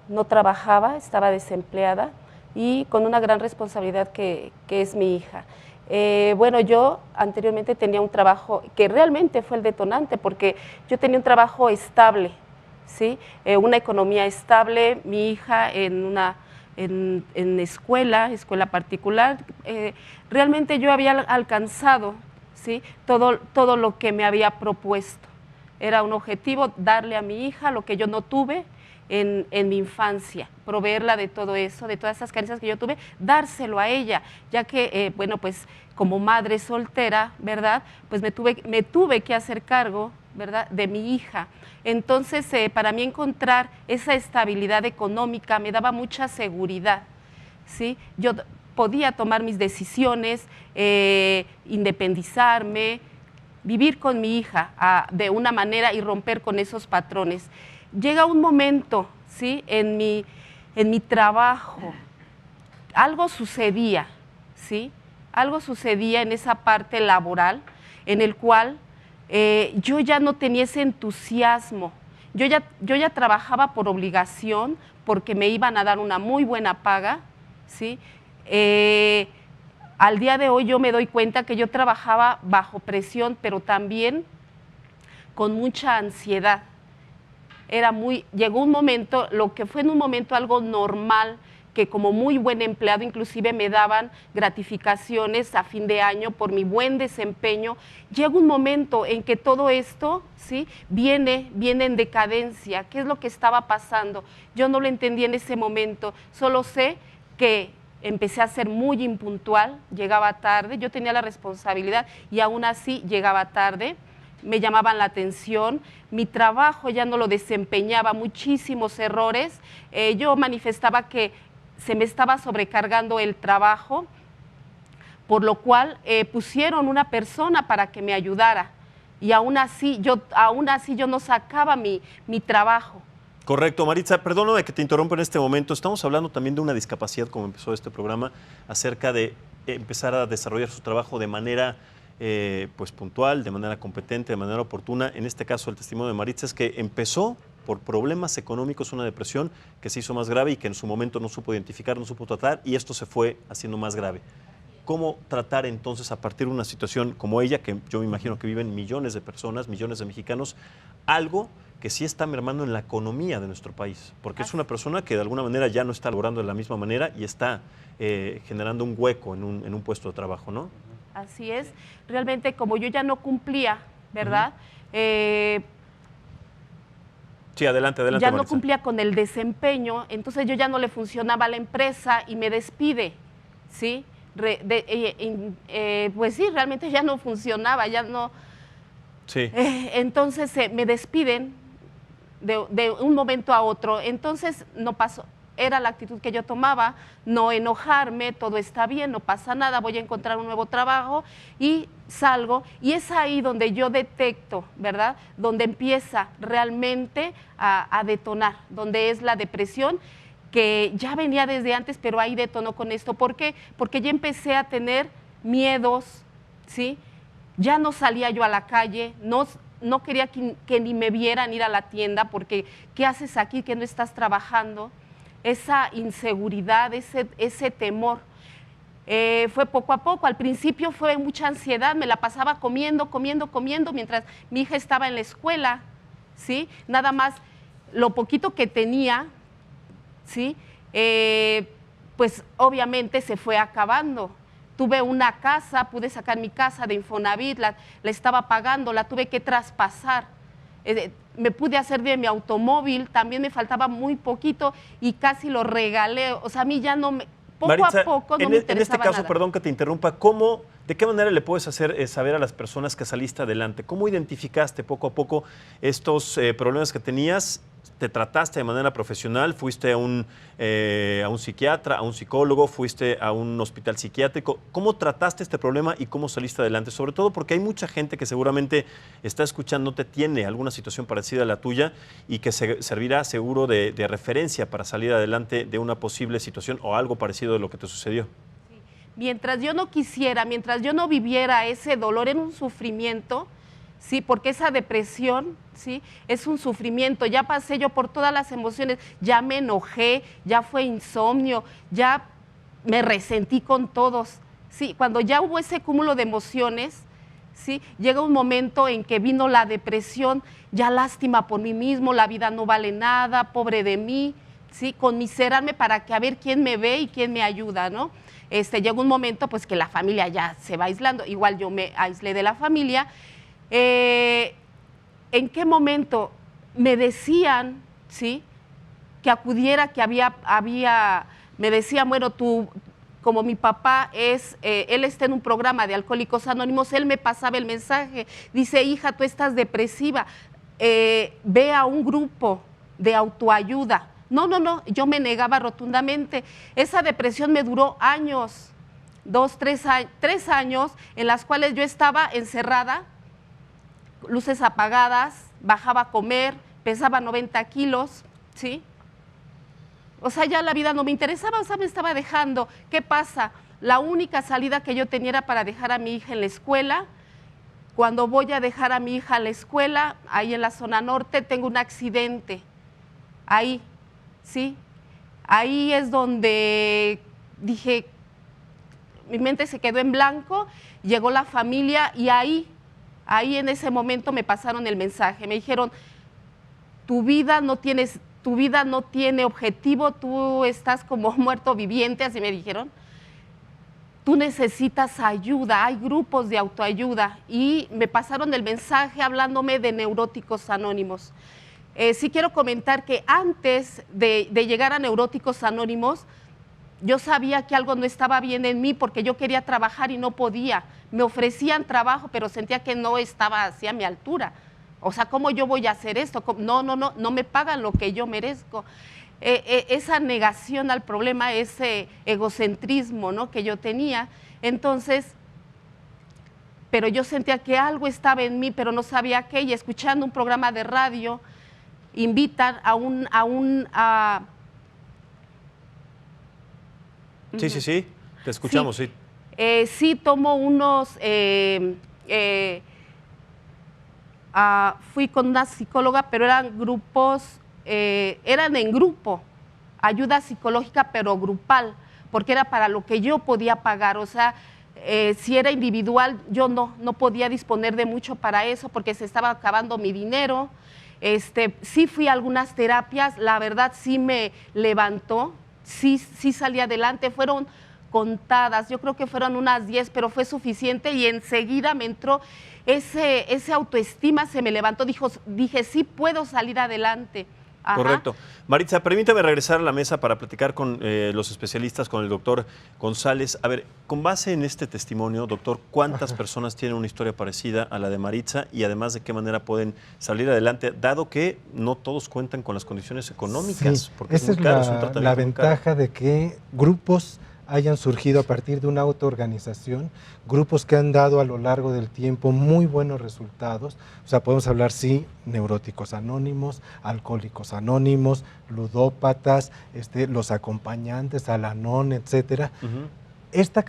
Speaker 8: no trabajaba, estaba desempleada y con una gran responsabilidad que es mi hija. Bueno, yo anteriormente tenía un trabajo que realmente fue el detonante, porque yo tenía un trabajo estable, ¿sí? Una economía estable, mi hija en escuela particular, realmente yo había alcanzado, ¿sí? todo lo que me había propuesto. Era un objetivo darle a mi hija lo que yo no tuve en mi infancia, proveerla de todo eso, de todas esas carencias que yo tuve, dárselo a ella, ya que, bueno, pues como madre soltera, ¿verdad? Pues me tuve que hacer cargo, ¿verdad?, de mi hija. Entonces, para mí encontrar esa estabilidad económica me daba mucha seguridad, ¿sí? Yo podía tomar mis decisiones, independizarme, vivir con mi hija de una manera y romper con esos patrones. Llega un momento, ¿sí?, en mi trabajo, algo sucedía, ¿sí? Algo sucedía en esa parte laboral en el cual yo ya no tenía ese entusiasmo. Yo ya trabajaba por obligación, porque me iban a dar una muy buena paga, ¿sí? Al día de hoy yo me doy cuenta que yo trabajaba bajo presión, pero también con mucha ansiedad. Llegó un momento, lo que fue en un momento algo normal, que como muy buen empleado inclusive me daban gratificaciones a fin de año por mi buen desempeño. Llega un momento en que todo esto, ¿sí?, viene en decadencia. ¿Qué es lo que estaba pasando? Yo no lo entendí en ese momento, solo sé que empecé a ser muy impuntual, llegaba tarde, yo tenía la responsabilidad y aún así llegaba tarde. Me llamaban la atención, mi trabajo ya no lo desempeñaba, muchísimos errores. Yo manifestaba que se me estaba sobrecargando el trabajo, por lo cual pusieron una persona para que me ayudara y aún así yo no sacaba mi trabajo.
Speaker 1: Correcto, Maritza, perdóname que te interrumpa en este momento. Estamos hablando también de una discapacidad, como empezó este programa, acerca de empezar a desarrollar su trabajo de manera pues puntual, de manera competente, de manera oportuna. En este caso, el testimonio de Maritza es que empezó por problemas económicos, una depresión que se hizo más grave y que en su momento no supo identificar, no supo tratar, y esto se fue haciendo más grave. ¿Cómo tratar entonces a partir de una situación como ella, que yo me imagino que viven millones de personas, millones de mexicanos, algo que sí está mermando en la economía de nuestro país? Porque es una persona que de alguna manera ya no está logrando de la misma manera y está generando un hueco en un puesto de trabajo, ¿no?
Speaker 8: Así es. Realmente, como yo ya no cumplía, ¿verdad?
Speaker 1: Sí, adelante,
Speaker 8: ya
Speaker 1: Maritza.
Speaker 8: no cumplía con el desempeño, entonces yo ya no le funcionaba a la empresa y me despide, ¿sí? Pues sí, realmente ya no funcionaba, ya no.
Speaker 1: Sí.
Speaker 8: Entonces me despiden de un momento a otro. Entonces no pasó. era la actitud que yo tomaba, no enojarme, todo está bien, no pasa nada, voy a encontrar un nuevo trabajo y salgo. Y es ahí donde yo detecto, ¿verdad? Donde empieza realmente a detonar, donde es la depresión, que ya venía desde antes, pero ahí detonó con esto. ¿Por qué? Porque ya empecé a tener miedos, ¿sí? Ya no salía yo a la calle, no quería que ni me vieran ir a la tienda, porque ¿qué haces aquí que no estás trabajando? Esa inseguridad, ese temor. Fue poco a poco, al principio fue mucha ansiedad, me la pasaba comiendo, mientras mi hija estaba en la escuela, ¿sí? Nada más lo poquito que tenía, ¿sí? Pues obviamente se fue acabando. Tuve una casa, pude sacar mi casa de Infonavit, la estaba pagando, la tuve que traspasar. Me pude hacer de mi automóvil, también me faltaba muy poquito y casi lo regalé. O sea, a mí ya no me...
Speaker 1: Maritza,
Speaker 8: a poco no me interesaba
Speaker 1: en este caso,
Speaker 8: nada.
Speaker 1: perdón que te interrumpa, ¿de qué manera le puedes hacer saber a las personas que saliste adelante? ¿Cómo identificaste poco a poco estos problemas que tenías? ¿Te trataste de manera profesional? ¿Fuiste a un psiquiatra, a un psicólogo? ¿Fuiste a un hospital psiquiátrico? ¿Cómo trataste este problema y cómo saliste adelante? Sobre todo porque hay mucha gente que seguramente está escuchándote, tiene alguna situación parecida a la tuya y que servirá seguro de referencia para salir adelante de una posible situación o algo parecido de lo que te sucedió.
Speaker 8: Sí. Mientras yo no quisiera, mientras yo no viviera ese dolor en un sufrimiento, sí, porque esa depresión, sí, es un sufrimiento. Ya pasé yo por todas las emociones, ya me enojé, ya fue insomnio, ya me resentí con todos. Sí, cuando ya hubo ese cúmulo de emociones, sí, llega un momento en que vino la depresión, ya lástima por mí mismo, la vida no vale nada, pobre de mí, sí, conmiserarme para que a ver quién me ve y quién me ayuda, ¿no? Llega un momento pues que la familia ya se va aislando, igual yo me aislé de la familia. ¿En qué momento me decían, sí, que acudiera, que me decían, bueno, tú, como mi papá él está en un programa de Alcohólicos Anónimos, él me pasaba el mensaje, dice, hija, tú estás depresiva, ve a un grupo de autoayuda. No, yo me negaba rotundamente. Esa depresión me duró años, 3 años, en las cuales yo estaba encerrada, luces apagadas, bajaba a comer, pesaba 90 kilos, ¿sí? O sea, ya la vida no me interesaba, o sea, me estaba dejando. ¿Qué pasa? La única salida que yo tenía era para dejar a mi hija en la escuela. Cuando voy a dejar a mi hija a la escuela, ahí en la zona norte, tengo un accidente. Ahí, ¿sí? Ahí es donde dije, mi mente se quedó en blanco, llegó la familia y ahí en ese momento me pasaron el mensaje, me dijeron, tu vida no tiene objetivo, tú estás como muerto viviente, así me dijeron, tú necesitas ayuda, hay grupos de autoayuda, y me pasaron el mensaje hablándome de Neuróticos Anónimos. Sí quiero comentar que antes de llegar a Neuróticos Anónimos, yo sabía que algo no estaba bien en mí porque yo quería trabajar y no podía. Me ofrecían trabajo, pero sentía que no estaba hacia mi altura. O sea, ¿cómo yo voy a hacer esto? No me pagan lo que yo merezco. Esa negación al problema, ese egocentrismo, ¿no?, que yo tenía. Entonces, pero yo sentía que algo estaba en mí, pero no sabía qué. Y escuchando un programa de radio, invitan a
Speaker 1: Sí, te escuchamos, sí.
Speaker 8: Sí, tomo unos, fui con una psicóloga, pero eran grupos, eran en grupo, ayuda psicológica, pero grupal, porque era para lo que yo podía pagar. O sea, si era individual, yo no podía disponer de mucho para eso, porque se estaba acabando mi dinero. Sí fui a algunas terapias, la verdad sí me levantó, sí salí adelante, fueron contadas, yo creo que fueron unas 10, pero fue suficiente y enseguida me entró ese autoestima, se me levantó, dije, sí puedo salir adelante, Ajá.
Speaker 1: Correcto. Maritza, permítame regresar a la mesa para platicar con los especialistas, con el doctor González. A ver, con base en este testimonio, doctor, ¿cuántas personas tienen una historia parecida a la de Maritza y además de qué manera pueden salir adelante, dado que no todos cuentan con las condiciones económicas?
Speaker 7: Sí,
Speaker 1: porque
Speaker 7: esa
Speaker 1: es muy caro, es un
Speaker 7: la
Speaker 1: tratamiento muy caro.
Speaker 7: ventaja de que grupos hayan surgido a partir de una autoorganización, grupos que han dado a lo largo del tiempo muy buenos resultados. O sea, podemos hablar, sí, neuróticos anónimos, alcohólicos anónimos, ludópatas, los acompañantes, Al-Anon, etcétera. Esta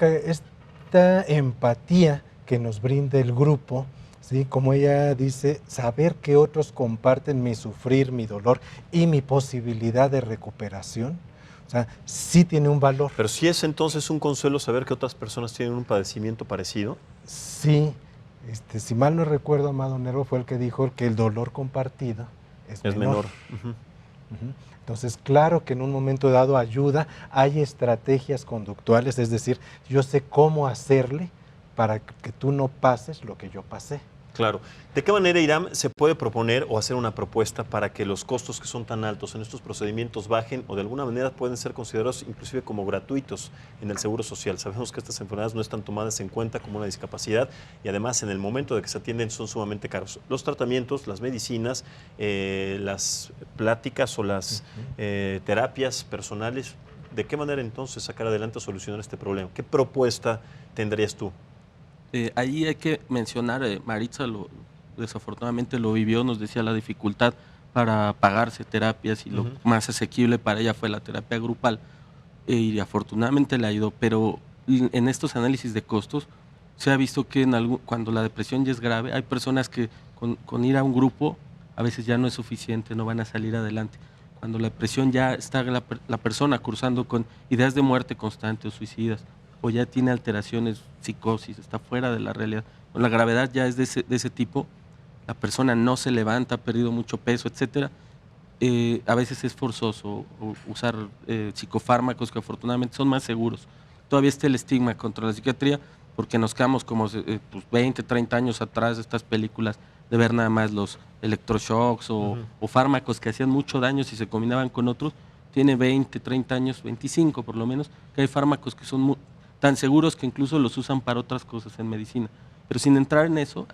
Speaker 7: empatía que nos brinda el grupo, ¿sí? Como ella dice, saber que otros comparten mi sufrir, mi dolor y mi posibilidad de recuperación, o sea, sí tiene un valor.
Speaker 1: Pero si es entonces un consuelo saber que otras personas tienen un padecimiento parecido.
Speaker 7: Sí, si mal no recuerdo, Amado Nervo fue el que dijo que el dolor compartido es menor. Entonces, claro que en un momento dado ayuda, hay estrategias conductuales, es decir, yo sé cómo hacerle para que tú no pases lo que yo pasé.
Speaker 1: Claro. ¿De qué manera, Iram, se puede proponer o hacer una propuesta para que los costos que son tan altos en estos procedimientos bajen o de alguna manera pueden ser considerados inclusive como gratuitos en el Seguro Social? Sabemos que estas enfermedades no están tomadas en cuenta como una discapacidad y además en el momento de que se atienden son sumamente caros. Los tratamientos, las medicinas, las pláticas o las terapias personales, ¿de qué manera entonces sacar adelante o solucionar este problema? ¿Qué propuesta tendrías tú?
Speaker 6: Ahí hay que mencionar, Maritza desafortunadamente lo vivió, nos decía la dificultad para pagarse terapias y lo más asequible para ella fue la terapia grupal y afortunadamente le ayudó, pero en estos análisis de costos se ha visto que cuando la depresión ya es grave, hay personas que con ir a un grupo a veces ya no es suficiente, no van a salir adelante. Cuando la depresión ya está la persona cursando con ideas de muerte constante o suicidas, o ya tiene alteraciones, psicosis, está fuera de la realidad, o la gravedad ya es de ese tipo, la persona no se levanta, ha perdido mucho peso, etcétera, a veces es forzoso usar psicofármacos que afortunadamente son más seguros. Todavía está el estigma contra la psiquiatría porque nos quedamos como 20, 30 años atrás de estas películas de ver nada más los electroshocks o fármacos que hacían mucho daño si se combinaban con otros. Tiene 20, 30 años, 25 por lo menos, que hay fármacos que son tan seguros que incluso los usan para otras cosas en medicina. Pero sin entrar en eso,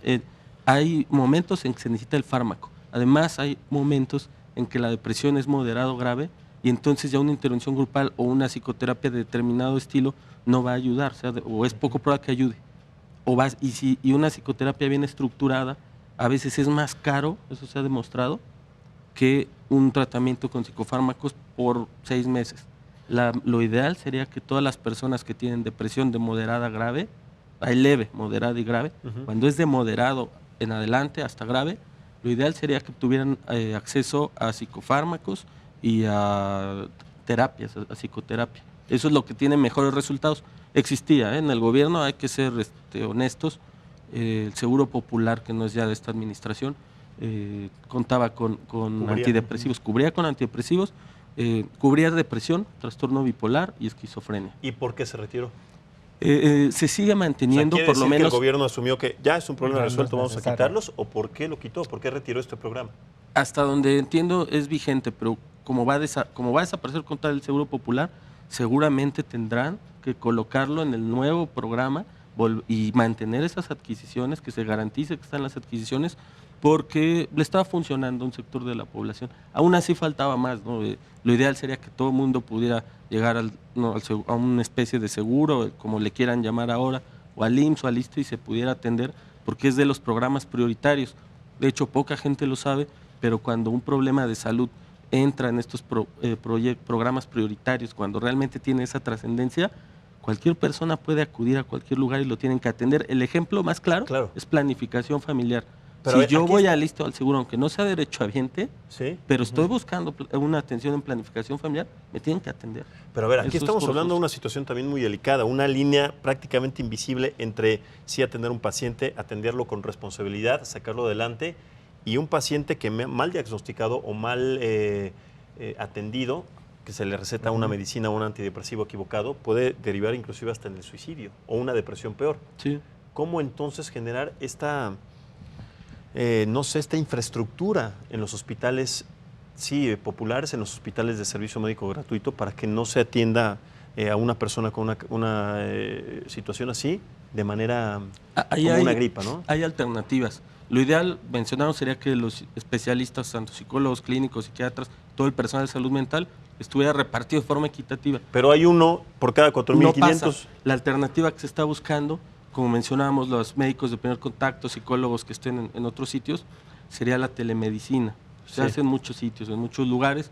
Speaker 6: hay momentos en que se necesita el fármaco. Además, hay momentos en que la depresión es moderado grave y entonces ya una intervención grupal o una psicoterapia de determinado estilo no va a ayudar, o es poco probable que ayude. Y una psicoterapia bien estructurada a veces es más caro, eso se ha demostrado, que un tratamiento con psicofármacos por 6 meses. Lo ideal sería que todas las personas que tienen depresión de moderada a grave, hay leve, moderada y grave, cuando es de moderado en adelante hasta grave, lo ideal sería que tuvieran acceso a psicofármacos y a terapias, a psicoterapia. Eso es lo que tiene mejores resultados. Existía en el gobierno, hay que ser honestos, el Seguro Popular, que no es ya de esta administración, contaba con antidepresivos, cubría con antidepresivos, cubría depresión, trastorno bipolar y esquizofrenia.
Speaker 1: ¿Y por qué se retiró?
Speaker 6: Se sigue manteniendo,
Speaker 1: o sea,
Speaker 6: por lo menos.
Speaker 1: Que el gobierno asumió que ya es un problema resuelto, vamos a
Speaker 7: necesario.
Speaker 1: quitarlos, o por qué lo quitó, por qué retiró este programa.
Speaker 6: Hasta donde entiendo es vigente, pero como va a desaparecer contra el Seguro Popular, seguramente tendrán que colocarlo en el nuevo programa y mantener esas adquisiciones, que se garantice que están las adquisiciones, porque le estaba funcionando a un sector de la población. Aún así faltaba más, ¿no? Lo ideal sería que todo el mundo pudiera llegar a una especie de seguro, como le quieran llamar ahora, o al IMSS o al ISSSTE, y se pudiera atender, porque es de los programas prioritarios. De hecho, poca gente lo sabe, pero cuando un problema de salud entra en estos programas prioritarios, cuando realmente tiene esa trascendencia, cualquier persona puede acudir a cualquier lugar y lo tienen que atender. El ejemplo más claro es planificación familiar. Pero si yo voy al seguro, aunque no sea derechohabiente, pero estoy buscando una atención en planificación familiar, me tienen que atender.
Speaker 1: Pero a ver, aquí estamos hablando de una situación también muy delicada, una línea prácticamente invisible entre sí atender a un paciente, atenderlo con responsabilidad, sacarlo adelante, y un paciente que mal diagnosticado o mal atendido, que se le receta una medicina o un antidepresivo equivocado, puede derivar inclusive hasta en el suicidio o una depresión peor.
Speaker 6: Sí.
Speaker 1: ¿Cómo entonces generar esta infraestructura en los hospitales populares en los hospitales de servicio médico gratuito para que no se atienda a una persona con una situación así de manera como una gripa, ¿no?
Speaker 6: Hay alternativas. Lo ideal, mencionaron, sería que los especialistas, tanto psicólogos, clínicos, psiquiatras, todo el personal de salud mental, estuviera repartido de forma equitativa.
Speaker 1: Pero hay uno por cada 4.500.
Speaker 6: No pasa. La alternativa que se está buscando, como mencionábamos, los médicos de primer contacto, psicólogos que estén en otros sitios, sería la telemedicina. Se hace en muchos sitios, en muchos lugares.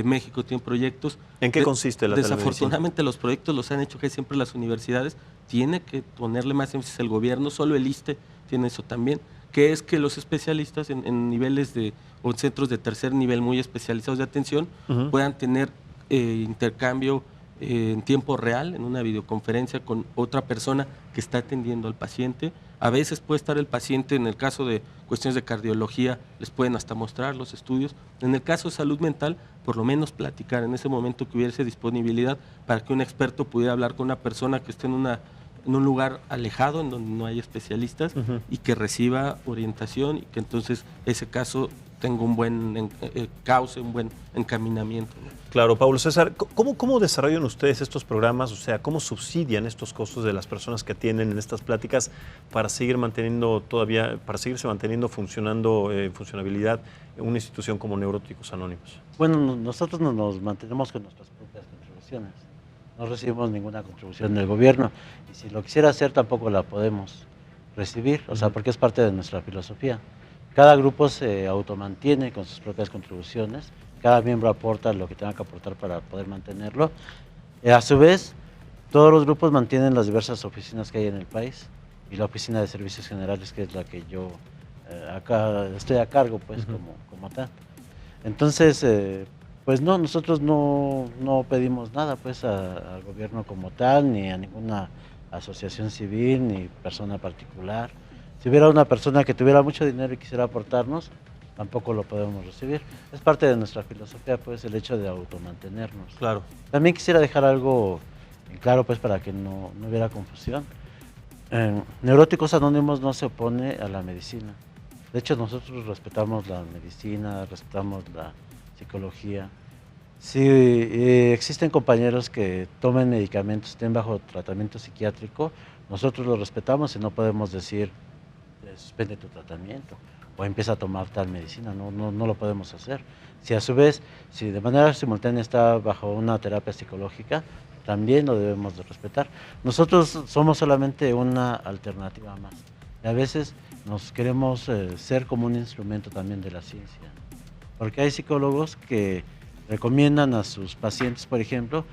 Speaker 6: México tiene proyectos.
Speaker 1: ¿En qué consiste la telemedicina?
Speaker 6: Desafortunadamente los proyectos los han hecho que siempre las universidades. Tiene que ponerle más énfasis el gobierno, solo el ISSSTE tiene eso también, que es que los especialistas en niveles o centros de tercer nivel muy especializados de atención puedan tener intercambio en tiempo real, en una videoconferencia con otra persona que está atendiendo al paciente. A veces puede estar el paciente, en el caso de cuestiones de cardiología, les pueden hasta mostrar los estudios. En el caso de salud mental, por lo menos platicar en ese momento que hubiese disponibilidad para que un experto pudiera hablar con una persona que esté en un lugar alejado, en donde no hay especialistas, y que reciba orientación y que entonces ese caso tenga un buen cauce, un buen encaminamiento, ¿no?
Speaker 1: Claro, Pablo César, ¿cómo desarrollan ustedes estos programas? O sea, ¿cómo subsidian estos costos de las personas que atienden en estas pláticas para seguirse manteniendo funcionando en funcionabilidad una institución como Neuróticos Anónimos?
Speaker 5: Bueno, nosotros nos mantenemos con nuestras propias contribuciones. No recibimos ninguna contribución del gobierno y si lo quisiera hacer tampoco la podemos recibir, o sea, porque es parte de nuestra filosofía. Cada grupo se automantiene con sus propias contribuciones, cada miembro aporta lo que tenga que aportar para poder mantenerlo. A su vez, todos los grupos mantienen las diversas oficinas que hay en el país y la oficina de servicios generales, que es la que yo acá estoy a cargo, pues, como tal. Entonces, pues no, nosotros no pedimos nada pues al gobierno como tal, ni a ninguna asociación civil, ni persona particular. Si hubiera una persona que tuviera mucho dinero y quisiera aportarnos, tampoco lo podemos recibir. Es parte de nuestra filosofía, pues, el hecho de automantenernos.
Speaker 1: Claro.
Speaker 5: También quisiera dejar algo claro, pues, para que no hubiera confusión. Neuróticos Anónimos no se opone a la medicina. De hecho, nosotros respetamos la medicina, respetamos la psicología. Si existen compañeros que tomen medicamentos, estén bajo tratamiento psiquiátrico, nosotros lo respetamos y no podemos decir suspende tu tratamiento o empieza a tomar tal medicina, no lo podemos hacer. Si a su vez, si de manera simultánea está bajo una terapia psicológica, también lo debemos de respetar. Nosotros somos solamente una alternativa más. Y a veces nos queremos ser como un instrumento también de la ciencia, porque hay psicólogos que recomiendan a sus pacientes, por ejemplo,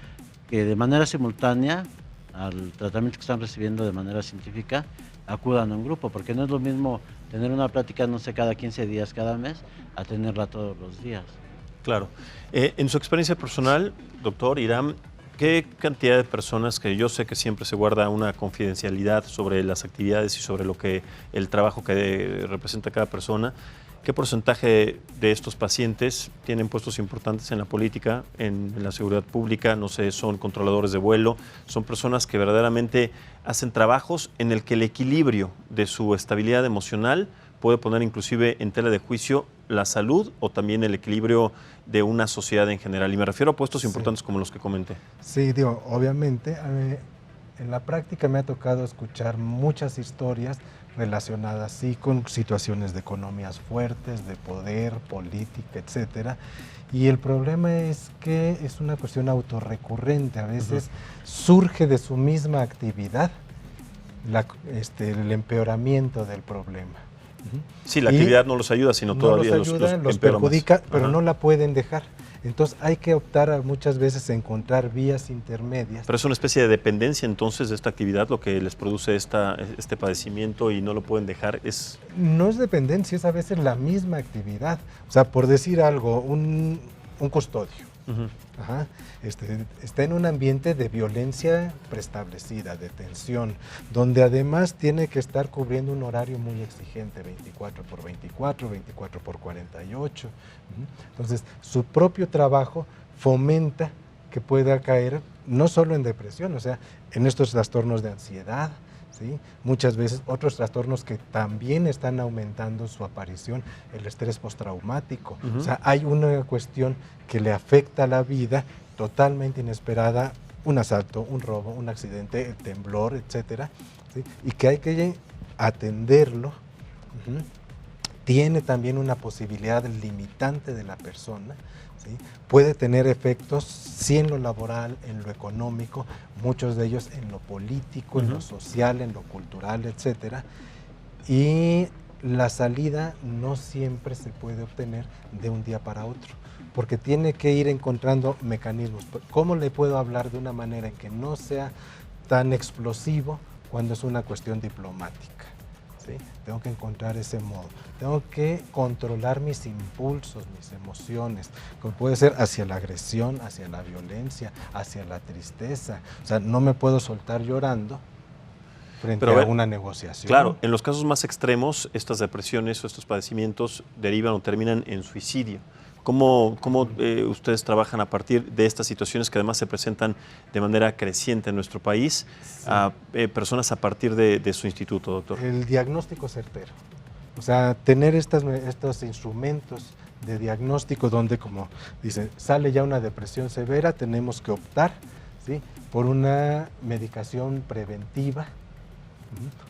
Speaker 5: que de manera simultánea al tratamiento que están recibiendo de manera científica, acudan a un grupo, porque no es lo mismo tener una plática, no sé, cada 15 días, cada mes, a tenerla todos los días.
Speaker 1: Claro. En su experiencia personal, doctor Hiram, ¿qué cantidad de personas, que yo sé que siempre se guarda una confidencialidad sobre las actividades y sobre el trabajo que representa cada persona, qué porcentaje de estos pacientes tienen puestos importantes en la política, en la seguridad pública, no sé, son controladores de vuelo, son personas que verdaderamente hacen trabajos en el que el equilibrio de su estabilidad emocional puede poner inclusive en tela de juicio la salud o también el equilibrio de una sociedad en general? Y me refiero a puestos importantes como los que comenté.
Speaker 7: Sí, digo, obviamente, en la práctica me ha tocado escuchar muchas historias relacionadas sí con situaciones de economías fuertes, de poder, política, etcétera. Y el problema es que es una cuestión autorrecurrente, a veces surge de su misma actividad el empeoramiento del problema.
Speaker 1: Sí, la actividad no los ayuda, sino todavía los
Speaker 7: perjudica, pero no la pueden dejar. Entonces hay que optar muchas veces a encontrar vías intermedias.
Speaker 1: Pero es una especie de dependencia entonces de esta actividad lo que les produce este padecimiento y no lo pueden dejar.
Speaker 7: No es dependencia, es a veces la misma actividad. O sea, por decir algo, un custodio. Está en un ambiente de violencia preestablecida, de tensión, donde además tiene que estar cubriendo un horario muy exigente, 24/24, 24/48. Entonces, su propio trabajo fomenta que pueda caer no solo en depresión, o sea, en estos trastornos de ansiedad, ¿sí? Muchas veces otros trastornos que también están aumentando su aparición, el estrés postraumático. O sea, hay una cuestión que le afecta a la vida totalmente inesperada, un asalto, un robo, un accidente, el temblor, etcétera, ¿sí? Y que hay que atenderlo. Tiene también una posibilidad limitante de la persona, ¿sí? Puede tener efectos, sí, en lo laboral, en lo económico, muchos de ellos en lo político, en lo social, en lo cultural, etcétera. Y la salida no siempre se puede obtener de un día para otro, porque tiene que ir encontrando mecanismos. ¿Cómo le puedo hablar de una manera en que no sea tan explosivo cuando es una cuestión diplomática? ¿Sí? Tengo que encontrar ese modo. Tengo que controlar mis impulsos, mis emociones, como puede ser hacia la agresión, hacia la violencia, hacia la tristeza. O sea, no me puedo soltar llorando frente a una negociación.
Speaker 1: Claro, en los casos más extremos, estas depresiones o estos padecimientos derivan o terminan en suicidio. ¿Cómo ustedes trabajan a partir de estas situaciones que además se presentan de manera creciente en nuestro país, a personas a partir de su instituto, doctor?
Speaker 7: El diagnóstico certero. O sea, tener estos instrumentos de diagnóstico donde, como dicen, sale ya una depresión severa, tenemos que optar, ¿sí?, por una medicación preventiva.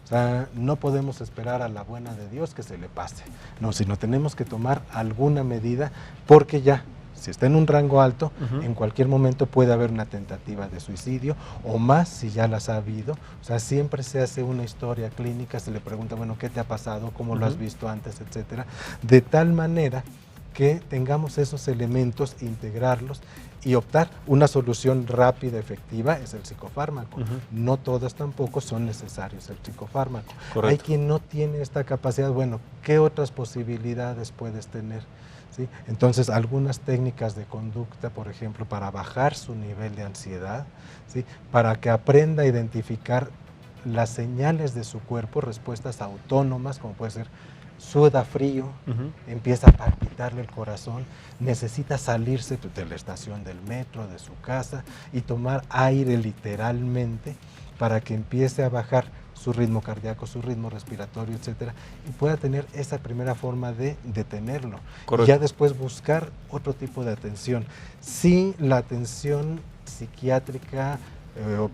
Speaker 7: O sea, no podemos esperar a la buena de Dios que se le pase, no, sino tenemos que tomar alguna medida, porque ya, si está en un rango alto, en cualquier momento puede haber una tentativa de suicidio, o más si ya las ha habido. O sea, siempre se hace una historia clínica, se le pregunta, bueno, ¿qué te ha pasado? ¿Cómo lo has visto antes? Etcétera, de tal manera que tengamos esos elementos, integrarlos y optar. Una solución rápida, efectiva, es el psicofármaco. No todas tampoco son necesarios el psicofármaco.
Speaker 1: Correcto.
Speaker 7: Hay quien no tiene esta capacidad. Bueno, ¿qué otras posibilidades puedes tener? ¿Sí? Entonces, algunas técnicas de conducta, por ejemplo, para bajar su nivel de ansiedad, ¿sí?, para que aprenda a identificar las señales de su cuerpo, respuestas autónomas, como puede ser suda frío, empieza a palpitarle el corazón, necesita salirse de la estación del metro, de su casa, y tomar aire literalmente para que empiece a bajar su ritmo cardíaco, su ritmo respiratorio, etcétera, y pueda tener esa primera forma de detenerlo.
Speaker 1: Correcto.
Speaker 7: Y ya después buscar otro tipo de atención. Sí, la atención psiquiátrica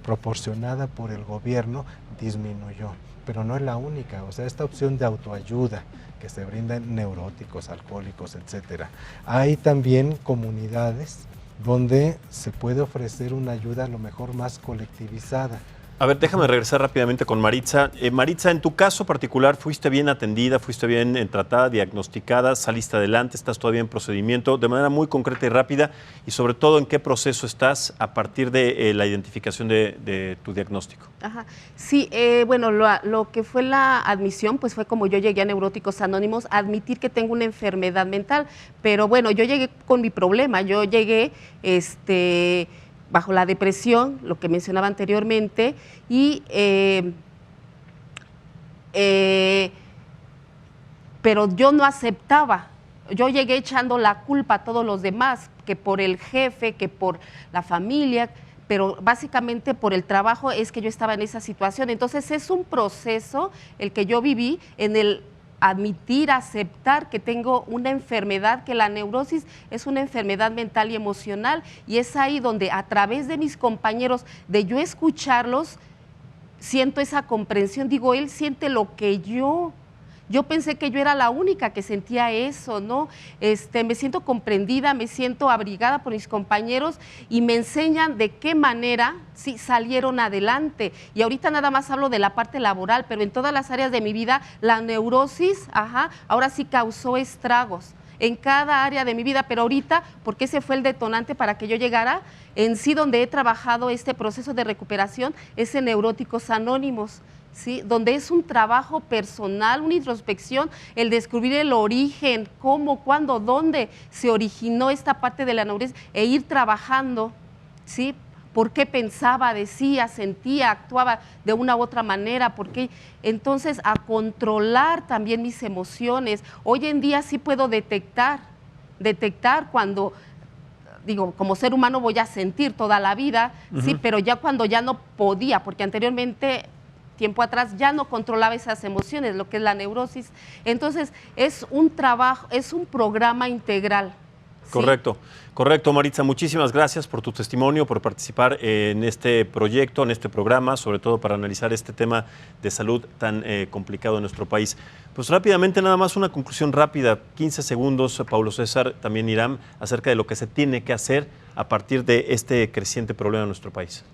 Speaker 7: proporcionada por el gobierno disminuyó, pero no es la única. O sea, esta opción de autoayuda que se brinda en neuróticos, alcohólicos, etcétera. Hay también comunidades donde se puede ofrecer una ayuda a lo mejor más colectivizada.
Speaker 1: A ver, déjame regresar rápidamente con Maritza. Maritza, en tu caso particular, ¿fuiste bien atendida, fuiste bien tratada, diagnosticada, saliste adelante, estás todavía en procedimiento? De manera muy concreta y rápida, y sobre todo, ¿en qué proceso estás a partir de la identificación de tu diagnóstico?
Speaker 8: Ajá. Sí, bueno, lo que fue la admisión, pues fue como yo llegué a Neuróticos Anónimos, admitir que tengo una enfermedad mental, pero bueno, yo llegué con mi problema, yo llegué, bajo la depresión, lo que mencionaba anteriormente, y pero yo no aceptaba, yo llegué echando la culpa a todos los demás, que por el jefe, que por la familia, pero básicamente por el trabajo es que yo estaba en esa situación. Entonces es un proceso el que yo viví en el admitir, aceptar que tengo una enfermedad, que la neurosis es una enfermedad mental y emocional, y es ahí donde a través de mis compañeros, de yo escucharlos, siento esa comprensión. Digo, él siente lo que yo pensé que yo era la única que sentía eso, ¿no? Me siento comprendida, me siento abrigada por mis compañeros y me enseñan de qué manera sí salieron adelante. Y ahorita nada más hablo de la parte laboral, pero en todas las áreas de mi vida la neurosis, ahora sí causó estragos en cada área de mi vida, pero ahorita, porque ese fue el detonante para que yo llegara, en sí donde he trabajado este proceso de recuperación es en Neuróticos Anónimos, ¿sí?, donde es un trabajo personal, una introspección, el descubrir el origen, cómo, cuándo, dónde se originó esta parte de la neurosis e ir trabajando, ¿sí?, por qué pensaba, decía, sentía, actuaba de una u otra manera, porque entonces a controlar también mis emociones. Hoy en día sí puedo detectar cuando, digo, como ser humano voy a sentir toda la vida, sí, pero ya cuando ya no podía, porque anteriormente tiempo atrás ya no controlaba esas emociones, lo que es la neurosis. Entonces, es un trabajo, es un programa integral. ¿Sí?
Speaker 1: Correcto, correcto, Maritza. Muchísimas gracias por tu testimonio, por participar en este proyecto, en este programa, sobre todo para analizar este tema de salud tan complicado en nuestro país. Pues rápidamente, nada más una conclusión rápida, 15 segundos, Paulo César, también Iram, acerca de lo que se tiene que hacer a partir de este creciente problema en nuestro país.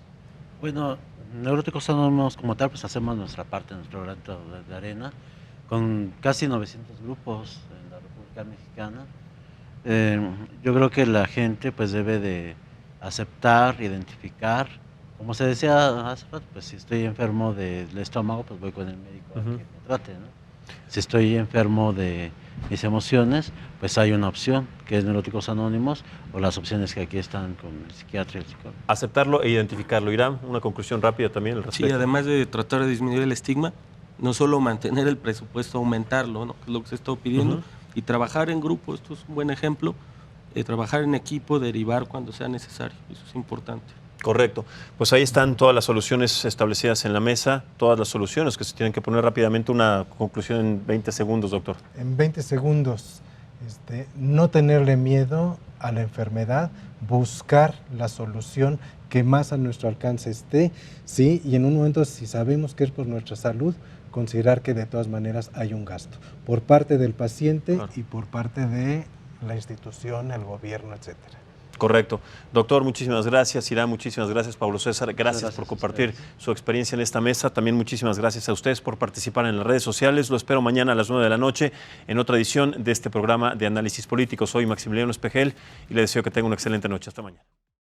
Speaker 5: Bueno, Neuróticos Anónimos como tal, pues hacemos nuestra parte, nuestro granito de arena, con casi 900 grupos en la República Mexicana. Yo creo que la gente pues debe de aceptar, identificar, como se decía hace rato, pues si estoy enfermo del estómago, pues voy con el médico a que me trate, ¿no? Si estoy enfermo de mis emociones, pues hay una opción, que es Neuróticos Anónimos, o las opciones que aquí están con el psiquiatra y el psicólogo.
Speaker 1: Aceptarlo e identificarlo. Irán, una conclusión rápida también al respecto.
Speaker 6: Sí, además de tratar de disminuir el estigma, no solo mantener el presupuesto, aumentarlo, ¿no? Que es lo que se está pidiendo, y trabajar en grupo, esto es un buen ejemplo, trabajar en equipo, derivar cuando sea necesario, eso es importante.
Speaker 1: Correcto. Pues ahí están todas las soluciones establecidas en la mesa, todas las soluciones que se tienen que poner rápidamente. Una conclusión en 20 segundos, doctor.
Speaker 7: En 20 segundos, no tenerle miedo a la enfermedad, buscar la solución que más a nuestro alcance esté, ¿sí? Y en un momento, si sabemos que es por nuestra salud, considerar que de todas maneras hay un gasto por parte del paciente, claro, y por parte de la institución, el gobierno, etcétera.
Speaker 1: Correcto. Doctor, muchísimas gracias. Irán, muchísimas gracias. Pablo César, gracias por compartir su experiencia en esta mesa. También muchísimas gracias a ustedes por participar en las redes sociales. Lo espero mañana a las 9 de la noche en otra edición de este programa de análisis político. Soy Maximiliano Espejel y le deseo que tenga una excelente noche. Hasta mañana.